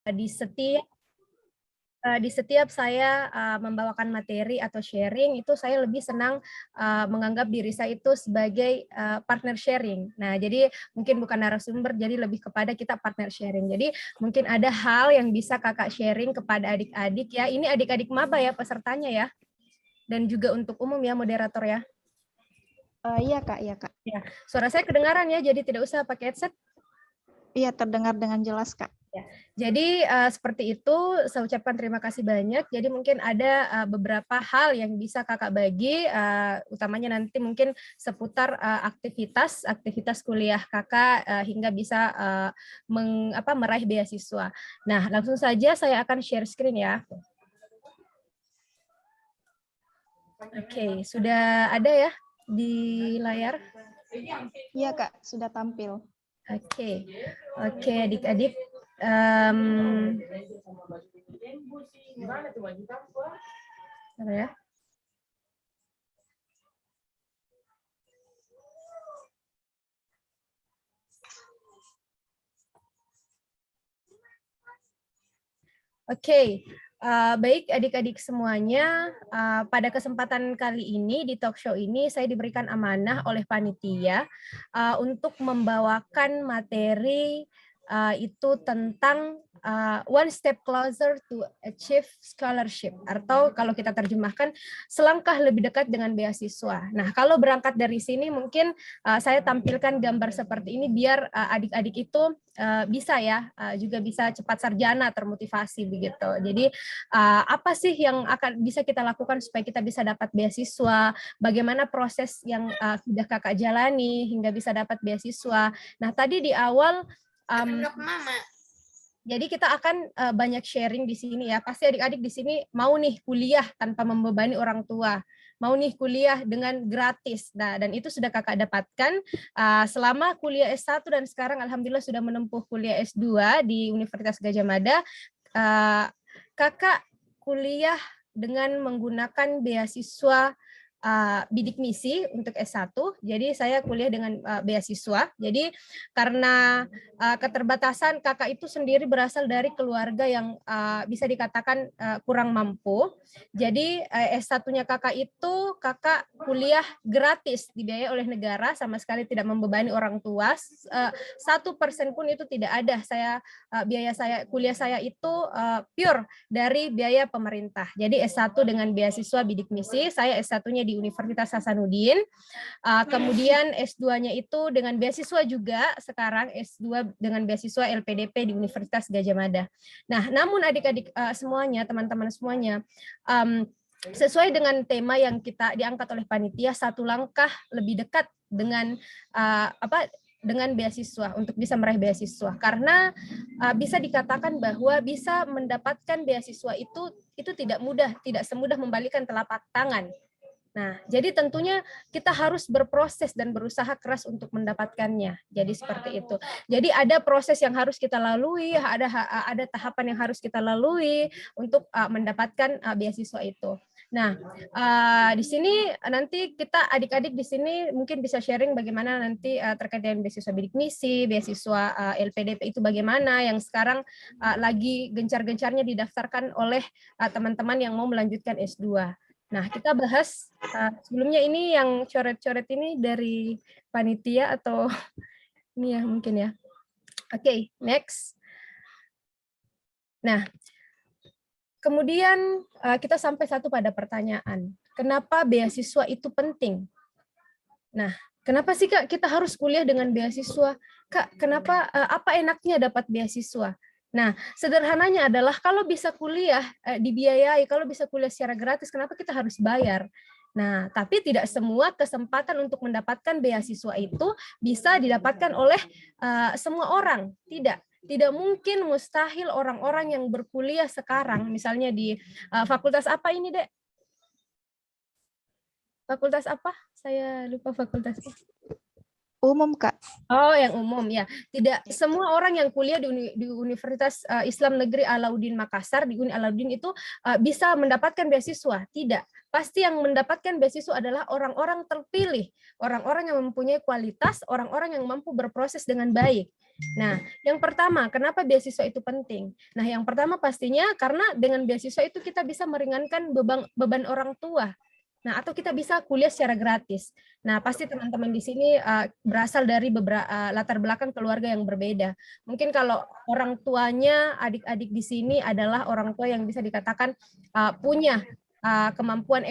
di setiap saya membawakan materi atau sharing itu saya lebih senang menganggap diri saya itu sebagai partner sharing. Nah, jadi mungkin bukan narasumber, jadi lebih kepada kita partner sharing. Jadi mungkin ada hal yang bisa kakak sharing kepada adik-adik ya. Ini adik-adik maba ya pesertanya ya, dan juga untuk umum ya moderator ya. Iya Kak, iya Kak. Ya, suara saya kedengaran ya, jadi tidak usah pakai headset. Iya, terdengar dengan jelas Kak. Ya, jadi seperti itu, saya ucapkan terima kasih banyak. Jadi mungkin ada beberapa hal yang bisa kakak bagi, utamanya nanti mungkin seputar aktivitas kuliah kakak hingga bisa meraih beasiswa. Nah, langsung saja saya akan share screen ya. Oke, sudah ada ya di layar? Iya Kak, sudah tampil. Oke, adik-adik. Ya. Oke, baik adik-adik semuanya, pada kesempatan kali ini di talk show ini saya diberikan amanah oleh panitia untuk membawakan materi itu tentang one step closer to achieve scholarship, atau kalau kita terjemahkan selangkah lebih dekat dengan beasiswa. Nah, kalau berangkat dari sini mungkin saya tampilkan gambar seperti ini biar adik-adik itu bisa ya, juga bisa cepat sarjana, termotivasi begitu. Jadi apa sih yang akan bisa kita lakukan supaya kita bisa dapat beasiswa, bagaimana proses yang sudah kakak jalani hingga bisa dapat beasiswa. Nah, tadi di awal jadi kita akan banyak sharing di sini ya. Pasti adik-adik di sini mau nih kuliah tanpa membebani orang tua, mau nih kuliah dengan gratis. Nah, dan itu sudah kakak dapatkan selama kuliah S1 dan sekarang alhamdulillah sudah menempuh kuliah S2 di Universitas Gadjah Mada. Kakak kuliah dengan menggunakan beasiswa bidik misi untuk S1. Jadi saya kuliah dengan beasiswa. Jadi karena keterbatasan kakak itu sendiri berasal dari keluarga yang bisa dikatakan kurang mampu. Jadi S1-nya kakak itu kakak kuliah gratis, dibiayai oleh negara, sama sekali tidak membebani orang tua. 1% pun itu tidak ada. Biaya saya kuliah saya itu pure dari biaya pemerintah. Jadi S1 dengan beasiswa bidik misi, saya S1-nya di Universitas Hasanuddin. Kemudian S2-nya itu dengan beasiswa juga, sekarang S2 dengan beasiswa LPDP di Universitas Gadjah Mada. Nah, namun adik-adik semuanya, teman-teman semuanya, sesuai dengan tema yang kita diangkat oleh panitia, satu langkah lebih dekat dengan dengan beasiswa, untuk bisa meraih beasiswa. Karena bisa dikatakan bahwa bisa mendapatkan beasiswa itu tidak mudah, tidak semudah membalikan telapak tangan. Nah, jadi tentunya kita harus berproses dan berusaha keras untuk mendapatkannya. Jadi seperti itu. Jadi ada proses yang harus kita lalui, ada tahapan yang harus kita lalui untuk mendapatkan beasiswa itu. Nah, di sini nanti kita adik-adik di sini mungkin bisa sharing bagaimana nanti terkait dengan beasiswa bidik misi, beasiswa LPDP itu bagaimana yang sekarang lagi gencar-gencarnya didaftarkan oleh teman-teman yang mau melanjutkan S2. Nah, kita bahas sebelumnya ini yang coret-coret ini dari panitia atau ini ya mungkin ya. Oke, next. Nah, kemudian kita sampai pada pertanyaan, kenapa beasiswa itu penting? Nah, kenapa sih Kak kita harus kuliah dengan beasiswa? Kak, kenapa apa enaknya dapat beasiswa? Nah, sederhananya adalah kalau bisa kuliah dibiayai, kalau bisa kuliah secara gratis, kenapa kita harus bayar? Nah, tapi tidak semua kesempatan untuk mendapatkan beasiswa itu bisa didapatkan oleh semua orang. Tidak mungkin, mustahil orang-orang yang berkuliah sekarang, misalnya di fakultas apa ini, Dek? Fakultas apa? Saya lupa fakultasnya. Umum, Kak. Oh, yang umum ya. Tidak semua orang yang kuliah di Universitas Islam Negeri Alauddin Makassar, di Uni Alauddin itu bisa mendapatkan beasiswa. Tidak. Pasti yang mendapatkan beasiswa adalah orang-orang terpilih, orang-orang yang mempunyai kualitas, orang-orang yang mampu berproses dengan baik. Nah, yang pertama, kenapa beasiswa itu penting? Nah, yang pertama pastinya karena dengan beasiswa itu kita bisa meringankan beban orang tua. Nah, atau kita bisa kuliah secara gratis. Nah, pasti teman-teman di sini berasal dari beberapa latar belakang keluarga yang berbeda. Mungkin kalau orang tuanya, adik-adik di sini adalah orang tua yang bisa dikatakan punya kemampuan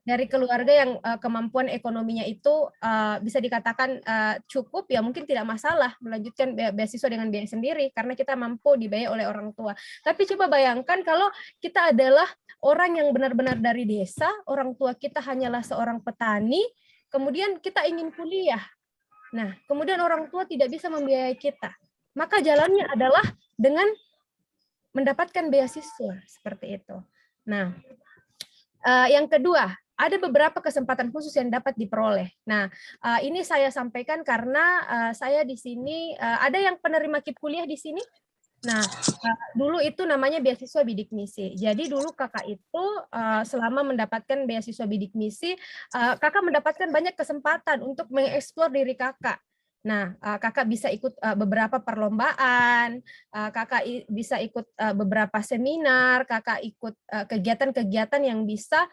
dari keluarga yang kemampuan ekonominya itu bisa dikatakan cukup, ya mungkin tidak masalah melanjutkan beasiswa dengan biaya sendiri karena kita mampu dibayar oleh orang tua. Tapi coba bayangkan kalau kita adalah orang yang benar-benar dari desa, orang tua kita hanyalah seorang petani, kemudian kita ingin kuliah. Nah, kemudian orang tua tidak bisa membiayai kita. Maka jalannya adalah dengan mendapatkan beasiswa seperti itu. Nah, yang kedua, ada beberapa kesempatan khusus yang dapat diperoleh. Nah, ini saya sampaikan karena saya di sini ada yang penerima KIP kuliah di sini. Nah, dulu itu namanya beasiswa bidik misi. Jadi dulu kakak itu selama mendapatkan beasiswa bidik misi, kakak mendapatkan banyak kesempatan untuk mengeksplor diri kakak. Nah, kakak bisa ikut beberapa perlombaan, kakak bisa ikut beberapa seminar, kakak ikut kegiatan-kegiatan yang bisa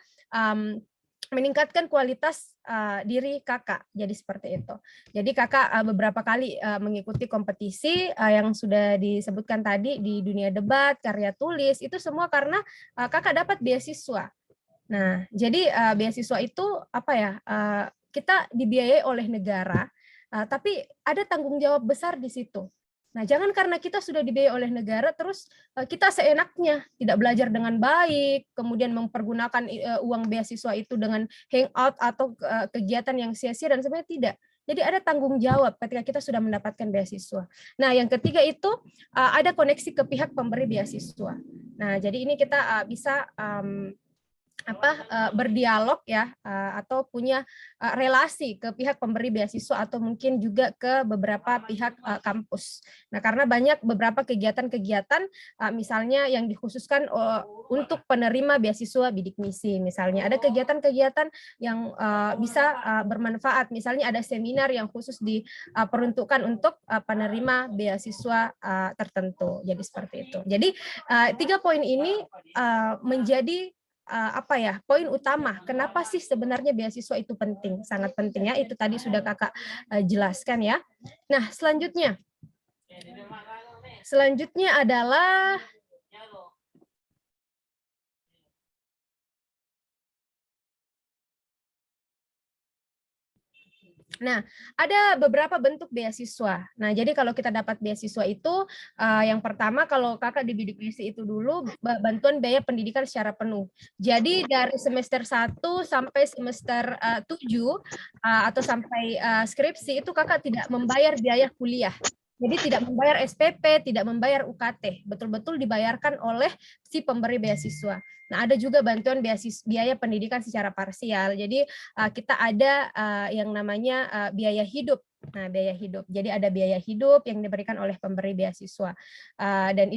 meningkatkan kualitas diri kakak. Jadi seperti itu. Jadi kakak beberapa kali mengikuti kompetisi yang sudah disebutkan tadi di dunia debat, karya tulis, itu semua karena kakak dapat beasiswa. Nah, jadi beasiswa itu apa ya? Kita dibiayai oleh negara, tapi ada tanggung jawab besar di situ. Nah, jangan karena kita sudah dibiayai oleh negara, terus kita seenaknya tidak belajar dengan baik, kemudian mempergunakan uang beasiswa itu dengan hangout atau kegiatan yang sia-sia dan sebenarnya tidak. Jadi ada tanggung jawab ketika kita sudah mendapatkan beasiswa. Nah, yang ketiga itu ada koneksi ke pihak pemberi beasiswa. Nah, jadi ini kita bisa berdialog ya atau punya relasi ke pihak pemberi beasiswa atau mungkin juga ke beberapa pihak kampus. Nah, karena banyak beberapa kegiatan-kegiatan misalnya yang dikhususkan untuk penerima beasiswa bidik misi, misalnya ada kegiatan-kegiatan yang bisa bermanfaat, misalnya ada seminar yang khusus diperuntukkan untuk penerima beasiswa tertentu. Jadi seperti itu. Jadi 3 poin ini menjadi poin utama kenapa sih sebenarnya beasiswa itu penting, sangat penting ya, itu tadi sudah kakak jelaskan ya. Nah, selanjutnya adalah nah, ada beberapa bentuk beasiswa. Nah, jadi kalau kita dapat beasiswa itu, yang pertama kalau kakak di bidik misi itu dulu bantuan biaya pendidikan secara penuh. Jadi dari semester 1 sampai semester 7 atau sampai skripsi itu kakak tidak membayar biaya kuliah. Jadi tidak membayar SPP, tidak membayar UKT, betul-betul dibayarkan oleh si pemberi beasiswa. Nah, ada juga bantuan biaya pendidikan secara parsial. Jadi kita ada yang namanya biaya hidup. Nah, biaya hidup. Jadi ada biaya hidup yang diberikan oleh pemberi beasiswa. Dan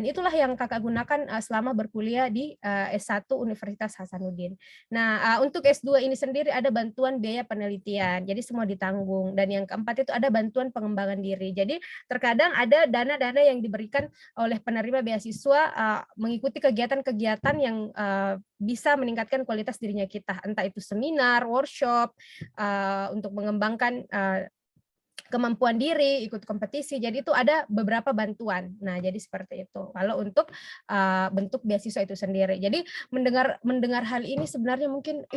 itulah yang kakak gunakan selama berkuliah di S1 Universitas Hasanuddin. Nah, untuk S2 ini sendiri ada bantuan biaya penelitian. Jadi semua ditanggung. Dan yang keempat itu ada bantuan pengembangan diri. Jadi terkadang ada dana-dana yang diberikan oleh penerima beasiswa mengikuti kegiatan-kegiatan yang bisa meningkatkan kualitas dirinya kita, entah itu seminar, workshop, untuk mengembangkan kemampuan diri, ikut kompetisi. Jadi itu ada beberapa bantuan. Nah, jadi seperti itu. Kalau untuk bentuk beasiswa itu sendiri. Jadi mendengar hal ini sebenarnya mungkin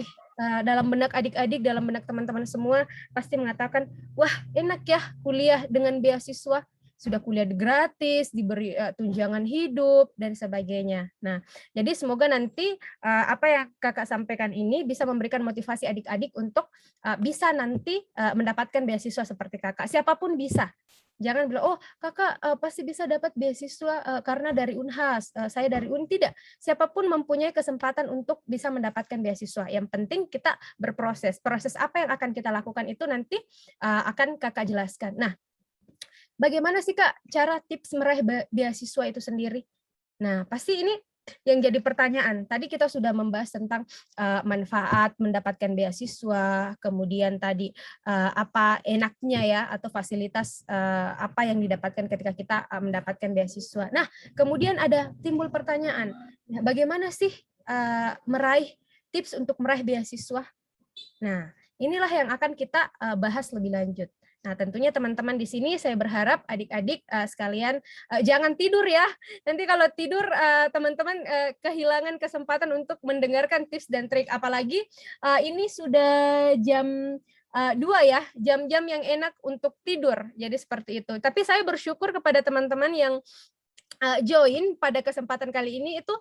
dalam benak adik-adik, dalam benak teman-teman semua pasti mengatakan, wah enak ya kuliah dengan beasiswa. Sudah kuliah gratis, diberi tunjangan hidup, dan sebagainya. Nah, jadi semoga nanti apa yang kakak sampaikan ini bisa memberikan motivasi adik-adik untuk bisa nanti mendapatkan beasiswa seperti kakak. Siapapun bisa. Jangan bilang, oh kakak pasti bisa dapat beasiswa karena dari Unhas, saya dari UN. Tidak, siapapun mempunyai kesempatan untuk bisa mendapatkan beasiswa. Yang penting kita berproses. Proses apa yang akan kita lakukan itu nanti akan kakak jelaskan. Nah, bagaimana sih Kak cara tips meraih beasiswa itu sendiri? Nah, pasti ini yang jadi pertanyaan. Tadi kita sudah membahas tentang manfaat mendapatkan beasiswa, kemudian tadi apa enaknya ya atau fasilitas apa yang didapatkan ketika kita mendapatkan beasiswa. Nah, kemudian ada timbul pertanyaan, bagaimana sih meraih tips untuk meraih beasiswa? Nah, inilah yang akan kita bahas lebih lanjut. Nah, tentunya teman-teman di sini saya berharap adik-adik sekalian jangan tidur ya. Nanti kalau tidur teman-teman kehilangan kesempatan untuk mendengarkan tips dan trik. Apalagi ini sudah jam 2 ya, jam-jam yang enak untuk tidur. Jadi seperti itu. Tapi saya bersyukur kepada teman-teman yang join pada kesempatan kali ini itu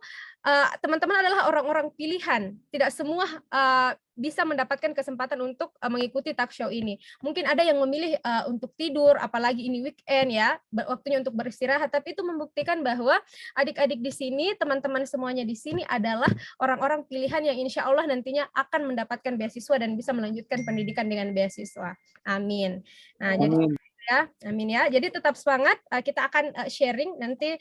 teman-teman adalah orang-orang pilihan. Tidak semua bisa mendapatkan kesempatan untuk mengikuti talk show ini. Mungkin ada yang memilih untuk tidur, apalagi ini weekend ya, waktunya untuk beristirahat. Tapi itu membuktikan bahwa adik-adik di sini, teman-teman semuanya di sini adalah orang-orang pilihan yang insya Allah nantinya akan mendapatkan beasiswa dan bisa melanjutkan pendidikan dengan beasiswa. Amin. Nah, jadi ya, amin ya. Jadi tetap semangat, kita akan sharing nanti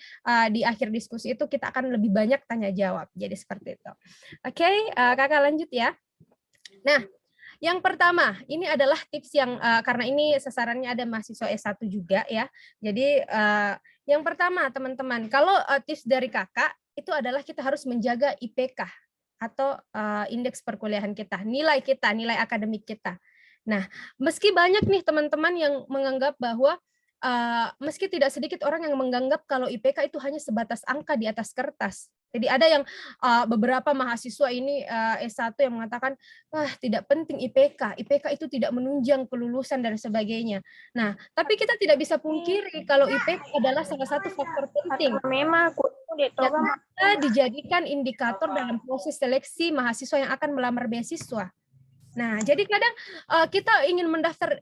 di akhir diskusi itu kita akan lebih banyak tanya jawab. Jadi seperti itu. Oke, Kakak lanjut ya. Nah, yang pertama, ini adalah tips yang karena ini sasarannya ada mahasiswa S1 juga ya. Jadi yang pertama teman-teman, kalau tips dari Kakak itu adalah kita harus menjaga IPK atau indeks perkuliahan kita, nilai akademik kita. Nah, meski banyak nih teman-teman yang menganggap bahwa meski tidak sedikit orang yang menganggap kalau IPK itu hanya sebatas angka di atas kertas. Jadi ada yang beberapa mahasiswa ini S1 yang mengatakan, wah tidak penting IPK itu tidak menunjang kelulusan dan sebagainya. Nah, tapi kita tidak bisa pungkiri kalau IPK adalah salah satu faktor penting yang bisa dijadikan indikator dalam proses seleksi mahasiswa yang akan melamar beasiswa. Nah, jadi kadang kita ingin mendaftar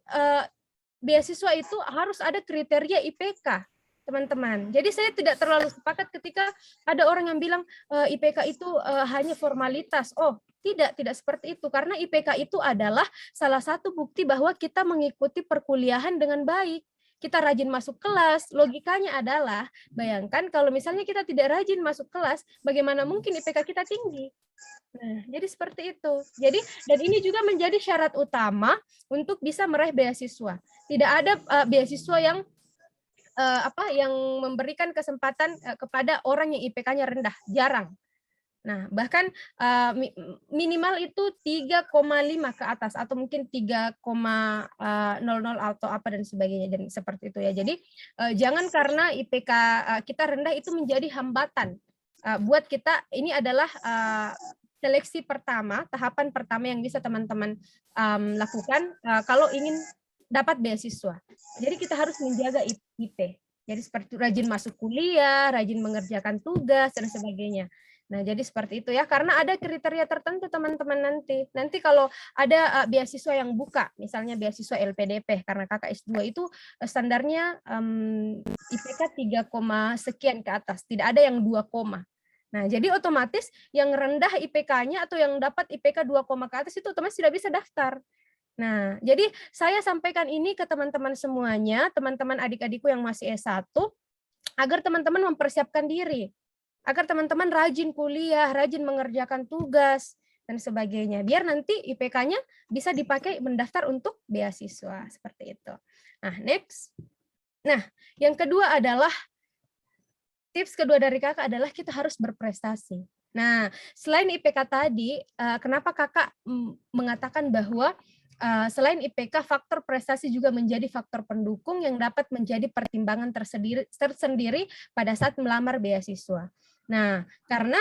beasiswa itu harus ada kriteria IPK, teman-teman. Jadi saya tidak terlalu sepakat ketika ada orang yang bilang IPK itu hanya formalitas. Oh, tidak seperti itu. Karena IPK itu adalah salah satu bukti bahwa kita mengikuti perkuliahan dengan baik. Kita rajin masuk kelas, logikanya adalah, bayangkan kalau misalnya kita tidak rajin masuk kelas, bagaimana mungkin IPK kita tinggi? Nah, jadi seperti itu. Jadi, dan ini juga menjadi syarat utama untuk bisa meraih beasiswa. Tidak ada beasiswa yang yang memberikan kesempatan kepada orang yang IPK-nya rendah, jarang. Nah, bahkan minimal itu 3,5 ke atas atau mungkin 3,00 atau apa dan sebagainya dan seperti itu ya. Jadi jangan karena IPK kita rendah itu menjadi hambatan buat kita. Ini adalah seleksi pertama, tahapan pertama yang bisa teman-teman lakukan kalau ingin dapat beasiswa. Jadi kita harus menjaga IP. Jadi seperti rajin masuk kuliah, rajin mengerjakan tugas dan sebagainya. Nah, jadi seperti itu ya, karena ada kriteria tertentu teman-teman nanti. Nanti kalau ada beasiswa yang buka, misalnya beasiswa LPDP, karena kakak S2 itu standarnya IPK 3, sekian ke atas, tidak ada yang 2, nah, jadi otomatis yang rendah IPK-nya atau yang dapat IPK 2, ke atas itu otomatis tidak bisa daftar. Nah, jadi saya sampaikan ini ke teman-teman semuanya, teman-teman adik-adikku yang masih S1, agar teman-teman mempersiapkan diri. Agar teman-teman rajin kuliah, rajin mengerjakan tugas, dan sebagainya. Biar nanti IPK-nya bisa dipakai mendaftar untuk beasiswa. Seperti itu. Nah, next. Nah, yang kedua adalah, tips kedua dari kakak adalah kita harus berprestasi. Nah, selain IPK tadi, kenapa kakak mengatakan bahwa selain IPK, faktor prestasi juga menjadi faktor pendukung yang dapat menjadi pertimbangan tersendiri pada saat melamar beasiswa. Nah, karena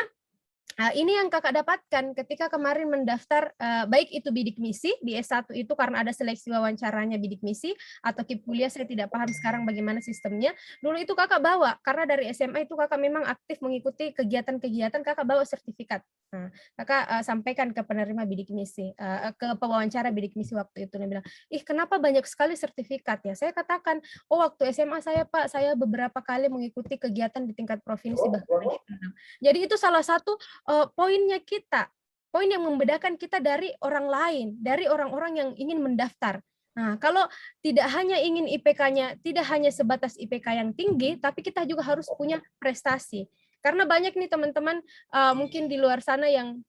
Ini yang kakak dapatkan ketika kemarin mendaftar, baik itu bidik misi di S1 itu karena ada seleksi wawancaranya bidik misi, atau KIP kuliah saya tidak paham sekarang bagaimana sistemnya. Dulu itu kakak bawa, karena dari SMA itu kakak memang aktif mengikuti kegiatan-kegiatan, kakak bawa sertifikat. Nah, kakak sampaikan ke penerima bidik misi, ke pewawancara bidik misi waktu itu, dia bilang, ih kenapa banyak sekali sertifikat ya? Saya katakan, oh waktu SMA saya Pak, saya beberapa kali mengikuti kegiatan di tingkat provinsi bahkan nasional. Jadi itu salah satu poinnya kita, poin yang membedakan kita dari orang lain, dari orang-orang yang ingin mendaftar. Nah, kalau tidak hanya ingin IPK-nya, tidak hanya sebatas IPK yang tinggi, tapi kita juga harus punya prestasi. Karena banyak nih teman-teman mungkin di luar sana yang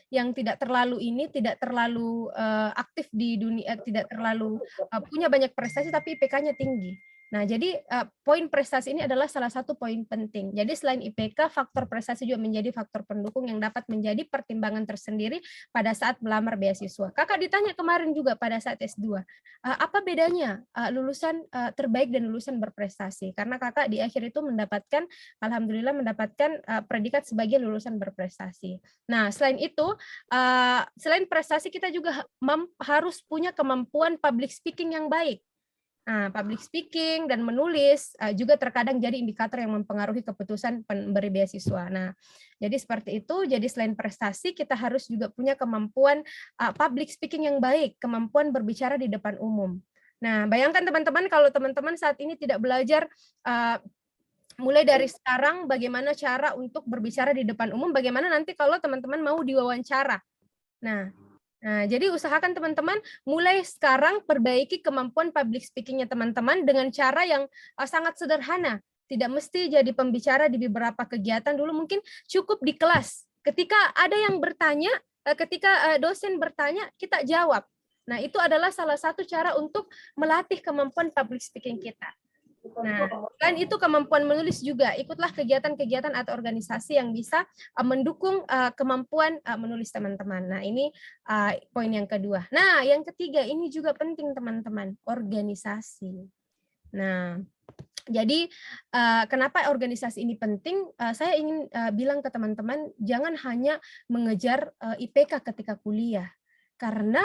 yang tidak terlalu aktif di dunia, tidak terlalu punya banyak prestasi tapi IPK-nya tinggi. Nah, jadi poin prestasi ini adalah salah satu poin penting. Jadi selain IPK, faktor prestasi juga menjadi faktor pendukung yang dapat menjadi pertimbangan tersendiri pada saat melamar beasiswa. Kakak ditanya kemarin juga pada saat S2, apa bedanya lulusan terbaik dan lulusan berprestasi? Karena kakak di akhir itu mendapatkan, alhamdulillah mendapatkan predikat sebagai lulusan berprestasi. Nah, selain itu, selain prestasi kita juga harus punya kemampuan public speaking yang baik. Nah, public speaking dan menulis juga terkadang jadi indikator yang mempengaruhi keputusan pemberi beasiswa. Nah, jadi seperti itu. Jadi selain prestasi, kita harus juga punya kemampuan public speaking yang baik, kemampuan berbicara di depan umum. Nah, bayangkan teman-teman kalau teman-teman saat ini tidak belajar mulai dari sekarang bagaimana cara untuk berbicara di depan umum, bagaimana nanti kalau teman-teman mau diwawancara. Nah, jadi usahakan teman-teman mulai sekarang perbaiki kemampuan public speaking-nya teman-teman dengan cara yang sangat sederhana. Tidak mesti jadi pembicara di beberapa kegiatan dulu, mungkin cukup di kelas. Ketika ada yang bertanya, ketika dosen bertanya, kita jawab. Nah, itu adalah salah satu cara untuk melatih kemampuan public speaking kita. Nah, selain itu kemampuan menulis juga, ikutlah kegiatan-kegiatan atau organisasi yang bisa mendukung kemampuan menulis teman-teman. Nah, ini poin yang kedua. Nah, yang ketiga ini juga penting teman-teman, organisasi. Nah, jadi kenapa organisasi ini penting? Saya ingin bilang ke teman-teman, jangan hanya mengejar IPK ketika kuliah, karena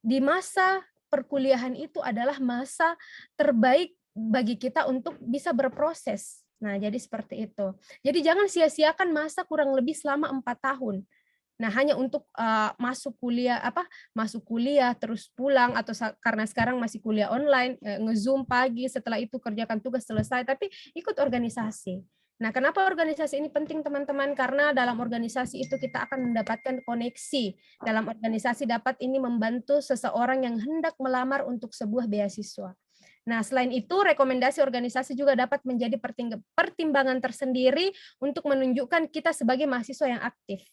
di masa perkuliahan itu adalah masa terbaik bagi kita untuk bisa berproses. Nah, jadi seperti itu. Jadi jangan sia-siakan masa kurang lebih selama 4 tahun. Nah, hanya untuk masuk kuliah terus pulang, atau karena sekarang masih kuliah online, nge-Zoom pagi, setelah itu kerjakan tugas selesai, tapi ikut organisasi. Nah, kenapa organisasi ini penting teman-teman? Karena dalam organisasi itu kita akan mendapatkan koneksi. Dalam organisasi dapat ini membantu seseorang yang hendak melamar untuk sebuah beasiswa. Nah, selain itu, rekomendasi organisasi juga dapat menjadi pertimbangan tersendiri untuk menunjukkan kita sebagai mahasiswa yang aktif.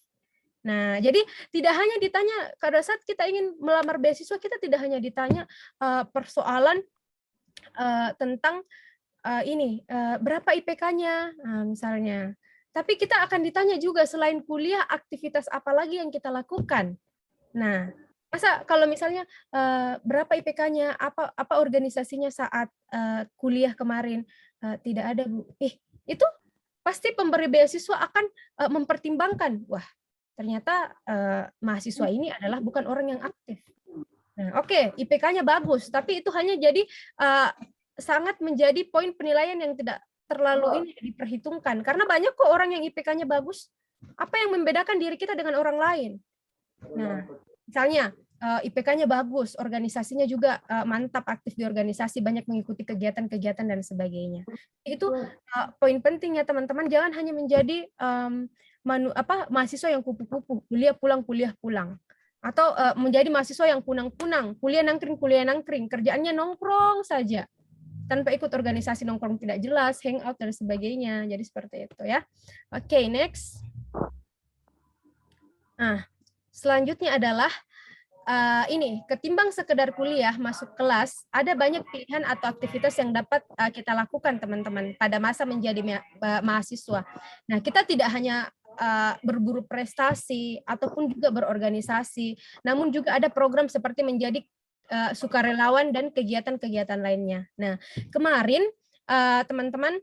Nah, jadi tidak hanya ditanya pada saat kita ingin melamar beasiswa, kita tidak hanya ditanya persoalan tentang berapa IPK-nya, misalnya. Tapi kita akan ditanya juga selain kuliah, aktivitas apa lagi yang kita lakukan. Nah, masa kalau misalnya berapa IPK-nya, apa organisasinya saat kuliah kemarin, tidak ada Bu. Itu pasti pemberi beasiswa akan mempertimbangkan, wah ternyata mahasiswa ini adalah bukan orang yang aktif. Nah, oke, IPK-nya bagus, tapi itu hanya jadi sangat menjadi poin penilaian yang tidak terlalu ini diperhitungkan. Karena banyak kok orang yang IPK-nya bagus. Apa yang membedakan diri kita dengan orang lain? Nah, misalnya IPK-nya bagus, organisasinya juga mantap, aktif di organisasi, banyak mengikuti kegiatan-kegiatan dan sebagainya. Itu poin pentingnya teman-teman, jangan hanya menjadi mahasiswa yang kupu-kupu, kuliah pulang, atau menjadi mahasiswa yang punang-punang, kuliah nangkring, kerjaannya nongkrong saja, tanpa ikut organisasi, nongkrong tidak jelas, hangout dan sebagainya. Jadi seperti itu ya. Oke, next. Nah, selanjutnya adalah ketimbang sekedar kuliah masuk kelas, ada banyak pilihan atau aktivitas yang dapat kita lakukan teman-teman pada masa menjadi mahasiswa. Nah, kita tidak hanya berburu prestasi ataupun juga berorganisasi, namun juga ada program seperti menjadi sukarelawan dan kegiatan-kegiatan lainnya. Nah, kemarin teman-teman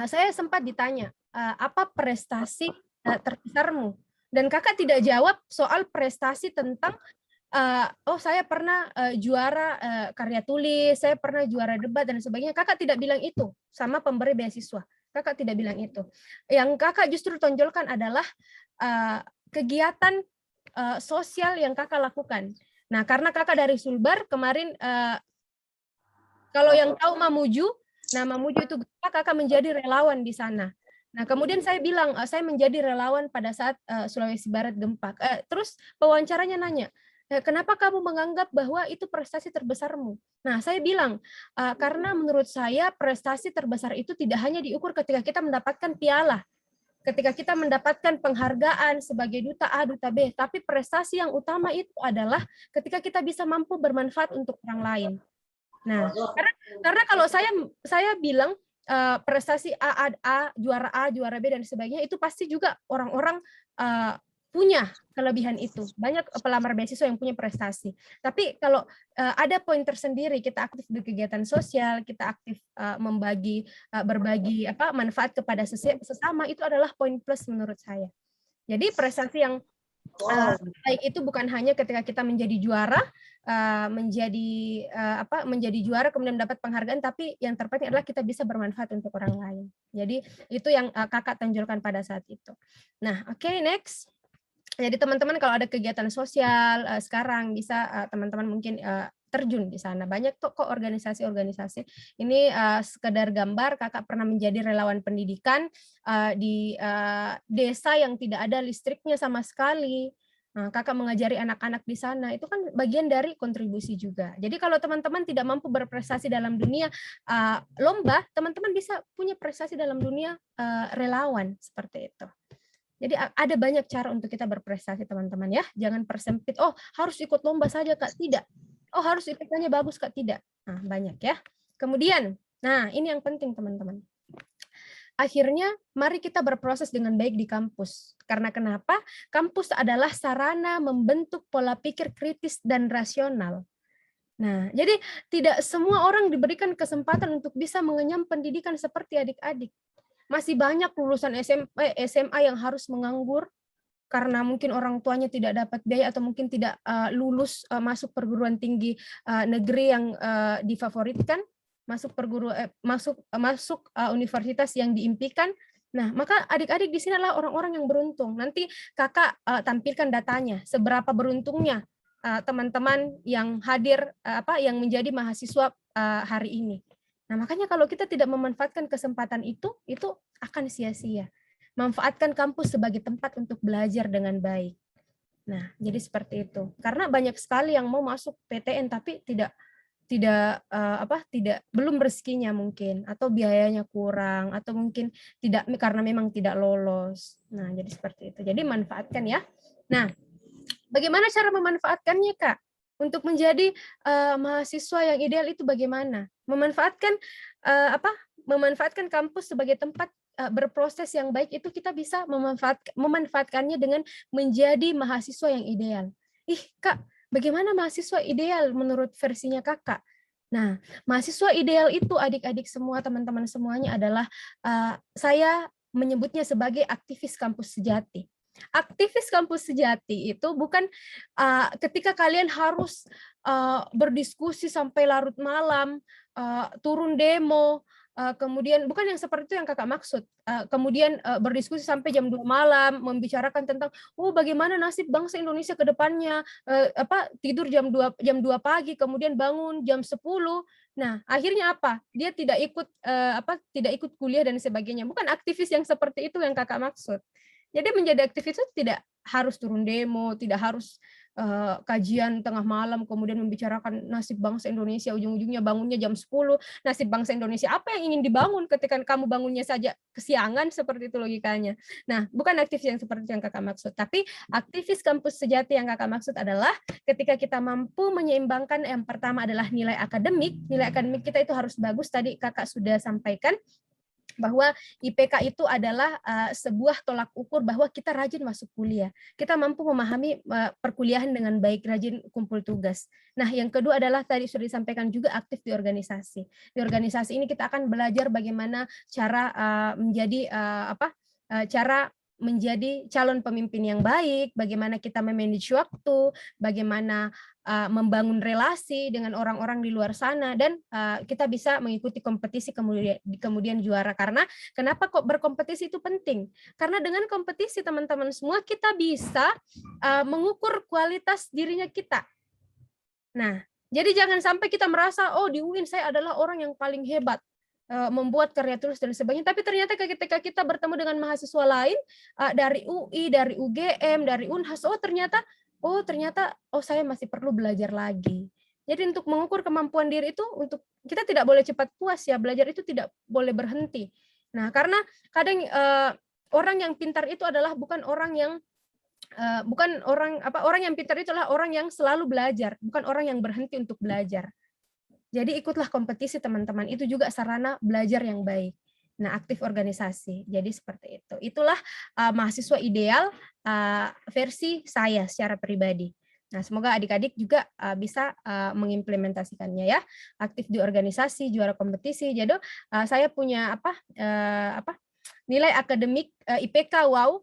saya sempat ditanya apa prestasi terbesarmu. Dan kakak tidak jawab soal prestasi tentang oh saya pernah juara karya tulis, saya pernah juara debat dan sebagainya. Kakak tidak bilang itu sama pemberi beasiswa. Kakak tidak bilang itu. Yang kakak justru tonjolkan adalah kegiatan sosial yang kakak lakukan. Nah, karena kakak dari Sulbar kemarin, kalau yang tahu Mamuju, nah Mamuju itu kakak menjadi relawan di sana. Nah, kemudian saya bilang, saya menjadi relawan pada saat Sulawesi Barat gempa. Terus pewawancaranya nanya, kenapa kamu menganggap bahwa itu prestasi terbesarmu? Nah, saya bilang, karena menurut saya prestasi terbesar itu tidak hanya diukur ketika kita mendapatkan piala, ketika kita mendapatkan penghargaan sebagai duta A, duta B, tapi prestasi yang utama itu adalah ketika kita bisa mampu bermanfaat untuk orang lain. Nah, karena kalau saya bilang prestasi juara A, juara B dan sebagainya itu pasti juga orang-orang punya kelebihan itu. Banyak pelamar beasiswa yang punya prestasi. Tapi kalau ada poin tersendiri, kita aktif di kegiatan sosial, kita aktif berbagi manfaat kepada sesama, itu adalah poin plus menurut saya. Jadi prestasi yang baik itu bukan hanya ketika kita menjadi juara, menjadi juara kemudian mendapat penghargaan, tapi yang terpenting adalah kita bisa bermanfaat untuk orang lain. Jadi itu yang kakak tonjolkan pada saat itu. Nah, oke, next. Jadi teman-teman kalau ada kegiatan sosial sekarang bisa teman-teman mungkin terjun di sana. Banyak kok organisasi-organisasi. Ini sekedar gambar, kakak pernah menjadi relawan pendidikan di desa yang tidak ada listriknya sama sekali. Nah, kakak mengajari anak-anak di sana, itu kan bagian dari kontribusi juga. Jadi kalau teman-teman tidak mampu berprestasi dalam dunia lomba, teman-teman bisa punya prestasi dalam dunia relawan, seperti itu. Jadi ada banyak cara untuk kita berprestasi, teman-teman ya. Jangan persempit, oh harus ikut lomba saja Kak, tidak. Oh harus IPK-nya bagus Kak, tidak. Nah, banyak ya. Kemudian, nah ini yang penting teman-teman. Akhirnya, mari kita berproses dengan baik di kampus. Karena kenapa? Kampus adalah sarana membentuk pola pikir kritis dan rasional. Nah, jadi tidak semua orang diberikan kesempatan untuk bisa mengenyam pendidikan seperti adik-adik. Masih banyak lulusan SMP, SMA yang harus menganggur karena mungkin orang tuanya tidak dapat biaya atau mungkin tidak lulus masuk perguruan tinggi negeri yang difavoritkan, masuk universitas yang diimpikan. Nah, maka adik-adik di sini adalah orang-orang yang beruntung. Nanti kakak tampilkan datanya, seberapa beruntungnya teman-teman yang hadir yang menjadi mahasiswa hari ini. Nah, makanya kalau kita tidak memanfaatkan kesempatan itu akan sia-sia. Manfaatkan kampus sebagai tempat untuk belajar dengan baik. Nah, jadi seperti itu. Karena banyak sekali yang mau masuk PTN tapi belum rezekinya mungkin, atau biayanya kurang, atau mungkin tidak karena memang tidak lolos. Nah, jadi seperti itu. Jadi manfaatkan ya. Nah, bagaimana cara memanfaatkannya, Kak? Untuk menjadi mahasiswa yang ideal itu bagaimana? Memanfaatkan kampus sebagai tempat berproses yang baik itu kita bisa memanfaatkannya dengan menjadi mahasiswa yang ideal. Kak, bagaimana mahasiswa ideal menurut versinya Kakak? Nah, mahasiswa ideal itu adik-adik semua, teman-teman semuanya adalah saya menyebutnya sebagai aktivis kampus sejati. Aktivis kampus sejati itu bukan ketika kalian harus berdiskusi sampai larut malam, turun demo, kemudian bukan yang seperti itu yang kakak maksud. Kemudian berdiskusi sampai jam 2 malam, membicarakan tentang bagaimana nasib bangsa Indonesia ke depannya, tidur jam 2 pagi, kemudian bangun jam 10. Nah, akhirnya apa? Dia tidak ikut kuliah dan sebagainya. Bukan aktivis yang seperti itu yang kakak maksud. Jadi menjadi aktivis itu tidak harus turun demo, tidak harus kajian tengah malam, kemudian membicarakan nasib bangsa Indonesia, ujung-ujungnya bangunnya jam 10, nasib bangsa Indonesia apa yang ingin dibangun ketika kamu bangunnya saja kesiangan, seperti itu logikanya. Nah, bukan aktivis yang seperti yang kakak maksud, tapi aktivis kampus sejati yang kakak maksud adalah ketika kita mampu menyeimbangkan, yang pertama adalah nilai akademik kita itu harus bagus, tadi kakak sudah sampaikan, bahwa IPK itu adalah sebuah tolak ukur bahwa kita rajin masuk kuliah. Kita mampu memahami perkuliahan dengan baik, rajin kumpul tugas. Nah, yang kedua adalah tadi sudah disampaikan juga aktif di organisasi. Di organisasi ini kita akan belajar bagaimana cara cara menjadi calon pemimpin yang baik, bagaimana kita memanage waktu, bagaimana membangun relasi dengan orang-orang di luar sana, dan kita bisa mengikuti kompetisi kemudian juara. Karena kenapa kok berkompetisi itu penting? Karena dengan kompetisi teman-teman semua kita bisa mengukur kualitas dirinya kita. Nah, jadi jangan sampai kita merasa, oh di UIN saya adalah orang yang paling hebat, membuat karya tulis dan sebagainya, tapi ternyata ketika kita bertemu dengan mahasiswa lain dari UI, dari UGM, dari Unhas, ternyata saya masih perlu belajar lagi. Jadi untuk mengukur kemampuan diri itu, untuk kita tidak boleh cepat puas ya, belajar itu tidak boleh berhenti. Nah, karena kadang orang yang pintar itu adalah bukan orang yang orang yang pintar itu adalah orang yang selalu belajar, bukan orang yang berhenti untuk belajar. Jadi ikutlah kompetisi teman-teman, itu juga sarana belajar yang baik. Nah, aktif organisasi. Jadi seperti itu. Itulah mahasiswa ideal versi saya secara pribadi. Nah, semoga adik-adik juga bisa mengimplementasikannya ya. Aktif di organisasi, juara kompetisi. Jadi saya punya nilai akademik IPK wow,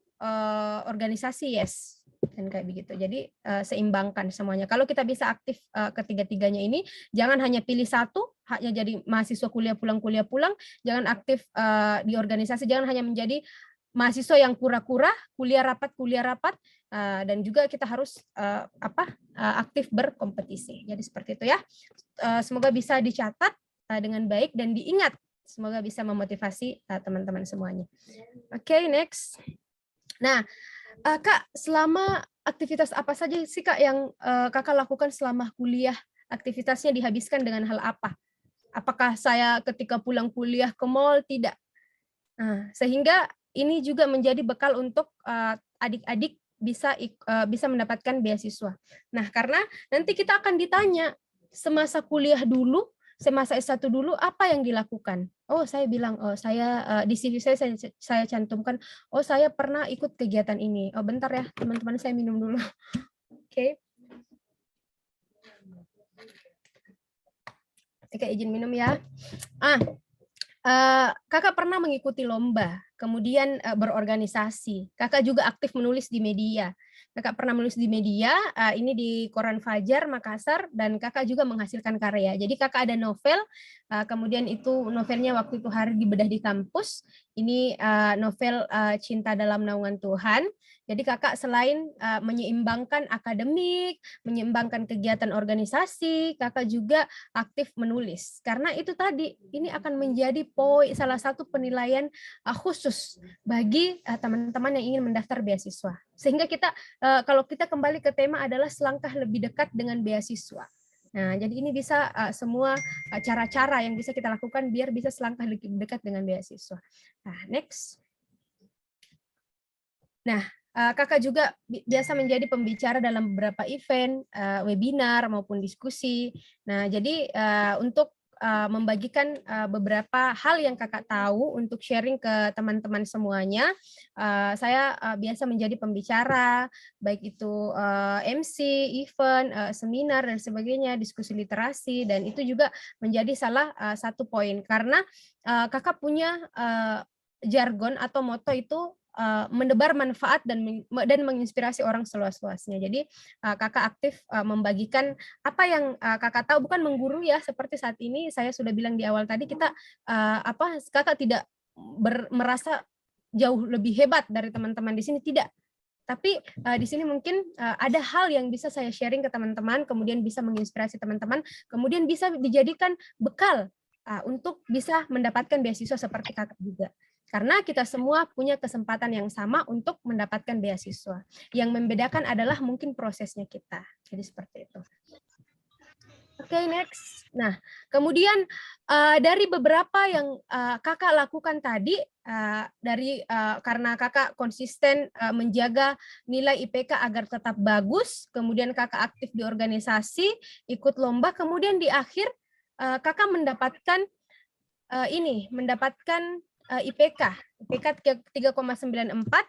organisasi yes. Dan kayak begitu. Jadi seimbangkan semuanya. Kalau kita bisa aktif ketiga-tiganya ini, jangan hanya pilih satu, hanya jadi mahasiswa kuliah pulang, jangan aktif di organisasi, jangan hanya menjadi mahasiswa yang kura-kura, kuliah rapat, dan juga kita harus aktif berkompetisi. Jadi seperti itu ya. Semoga bisa dicatat dengan baik dan diingat. Semoga bisa memotivasi teman-teman semuanya. Oke, next. Nah, Kak, selama aktivitas apa saja sih Kak yang Kakak lakukan selama kuliah? Aktivitasnya dihabiskan dengan hal apa? Apakah saya ketika pulang kuliah ke mall? Tidak. Nah, sehingga ini juga menjadi bekal untuk adik-adik bisa mendapatkan beasiswa. Nah, karena nanti kita akan ditanya semasa kuliah dulu, semasa S1 dulu apa yang dilakukan? Oh, saya bilang, saya di CV saya cantumkan, saya pernah ikut kegiatan ini. Oh, bentar ya, teman-teman, saya minum dulu. Oke. Oke, izin minum ya. Kakak pernah mengikuti lomba, kemudian berorganisasi. Kakak juga aktif menulis di media. Kakak pernah menulis di media, ini di Koran Fajar, Makassar, dan kakak juga menghasilkan karya. Jadi kakak ada novel, kemudian itu novelnya waktu itu Hari Dibedah di Kampus. Ini novel Cinta Dalam Naungan Tuhan. Jadi kakak selain menyeimbangkan akademik, menyeimbangkan kegiatan organisasi, kakak juga aktif menulis. Karena itu tadi, ini akan menjadi salah satu penilaian khusus bagi teman-teman yang ingin mendaftar beasiswa. Sehingga kita, kalau kita kembali ke tema adalah selangkah lebih dekat dengan beasiswa. Nah, jadi ini bisa semua cara-cara yang bisa kita lakukan biar bisa selangkah lebih dekat dengan beasiswa. Nah, next. Nah, kakak juga biasa menjadi pembicara dalam beberapa event, webinar maupun diskusi. Nah, jadi untuk membagikan beberapa hal yang kakak tahu untuk sharing ke teman-teman semuanya, saya biasa menjadi pembicara, baik itu MC, event, seminar dan sebagainya, diskusi literasi, dan itu juga menjadi salah satu poin karena kakak punya jargon atau moto itu mendebar manfaat dan menginspirasi orang seluas-luasnya. Jadi kakak aktif membagikan apa yang kakak tahu, bukan mengguru ya, seperti saat ini saya sudah bilang di awal tadi, kita kakak tidak merasa jauh lebih hebat dari teman-teman di sini, tidak. Tapi di sini mungkin ada hal yang bisa saya sharing ke teman-teman, kemudian bisa menginspirasi teman-teman, kemudian bisa dijadikan bekal untuk bisa mendapatkan beasiswa seperti kakak juga. Karena kita semua punya kesempatan yang sama untuk mendapatkan beasiswa. Yang membedakan adalah mungkin prosesnya kita. Jadi seperti itu. Oke, next. Nah, kemudian dari beberapa yang kakak lakukan tadi, karena kakak konsisten menjaga nilai IPK agar tetap bagus, kemudian kakak aktif di organisasi, ikut lomba, kemudian di akhir kakak mendapatkan IPK 3,94,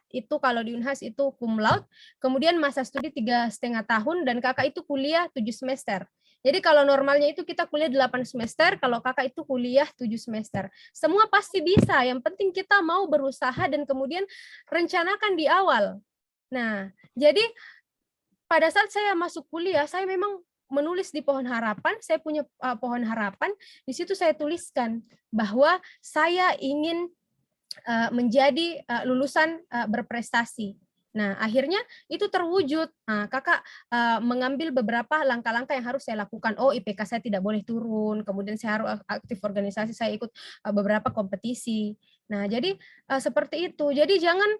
itu kalau di Unhas itu cum laude, kemudian masa studi 3,5 tahun, dan kakak itu kuliah 7 semester. Jadi kalau normalnya itu kita kuliah 8 semester, kalau kakak itu kuliah 7 semester. Semua pasti bisa, yang penting kita mau berusaha dan kemudian rencanakan di awal. Nah, jadi pada saat saya masuk kuliah, saya memang menulis di pohon harapan, saya punya pohon harapan, di situ saya tuliskan bahwa saya ingin menjadi lulusan berprestasi. Nah, akhirnya itu terwujud. Nah, kakak mengambil beberapa langkah-langkah yang harus saya lakukan. Oh, IPK saya tidak boleh turun, kemudian saya harus aktif organisasi, saya ikut beberapa kompetisi. Nah, jadi seperti itu. Jadi jangan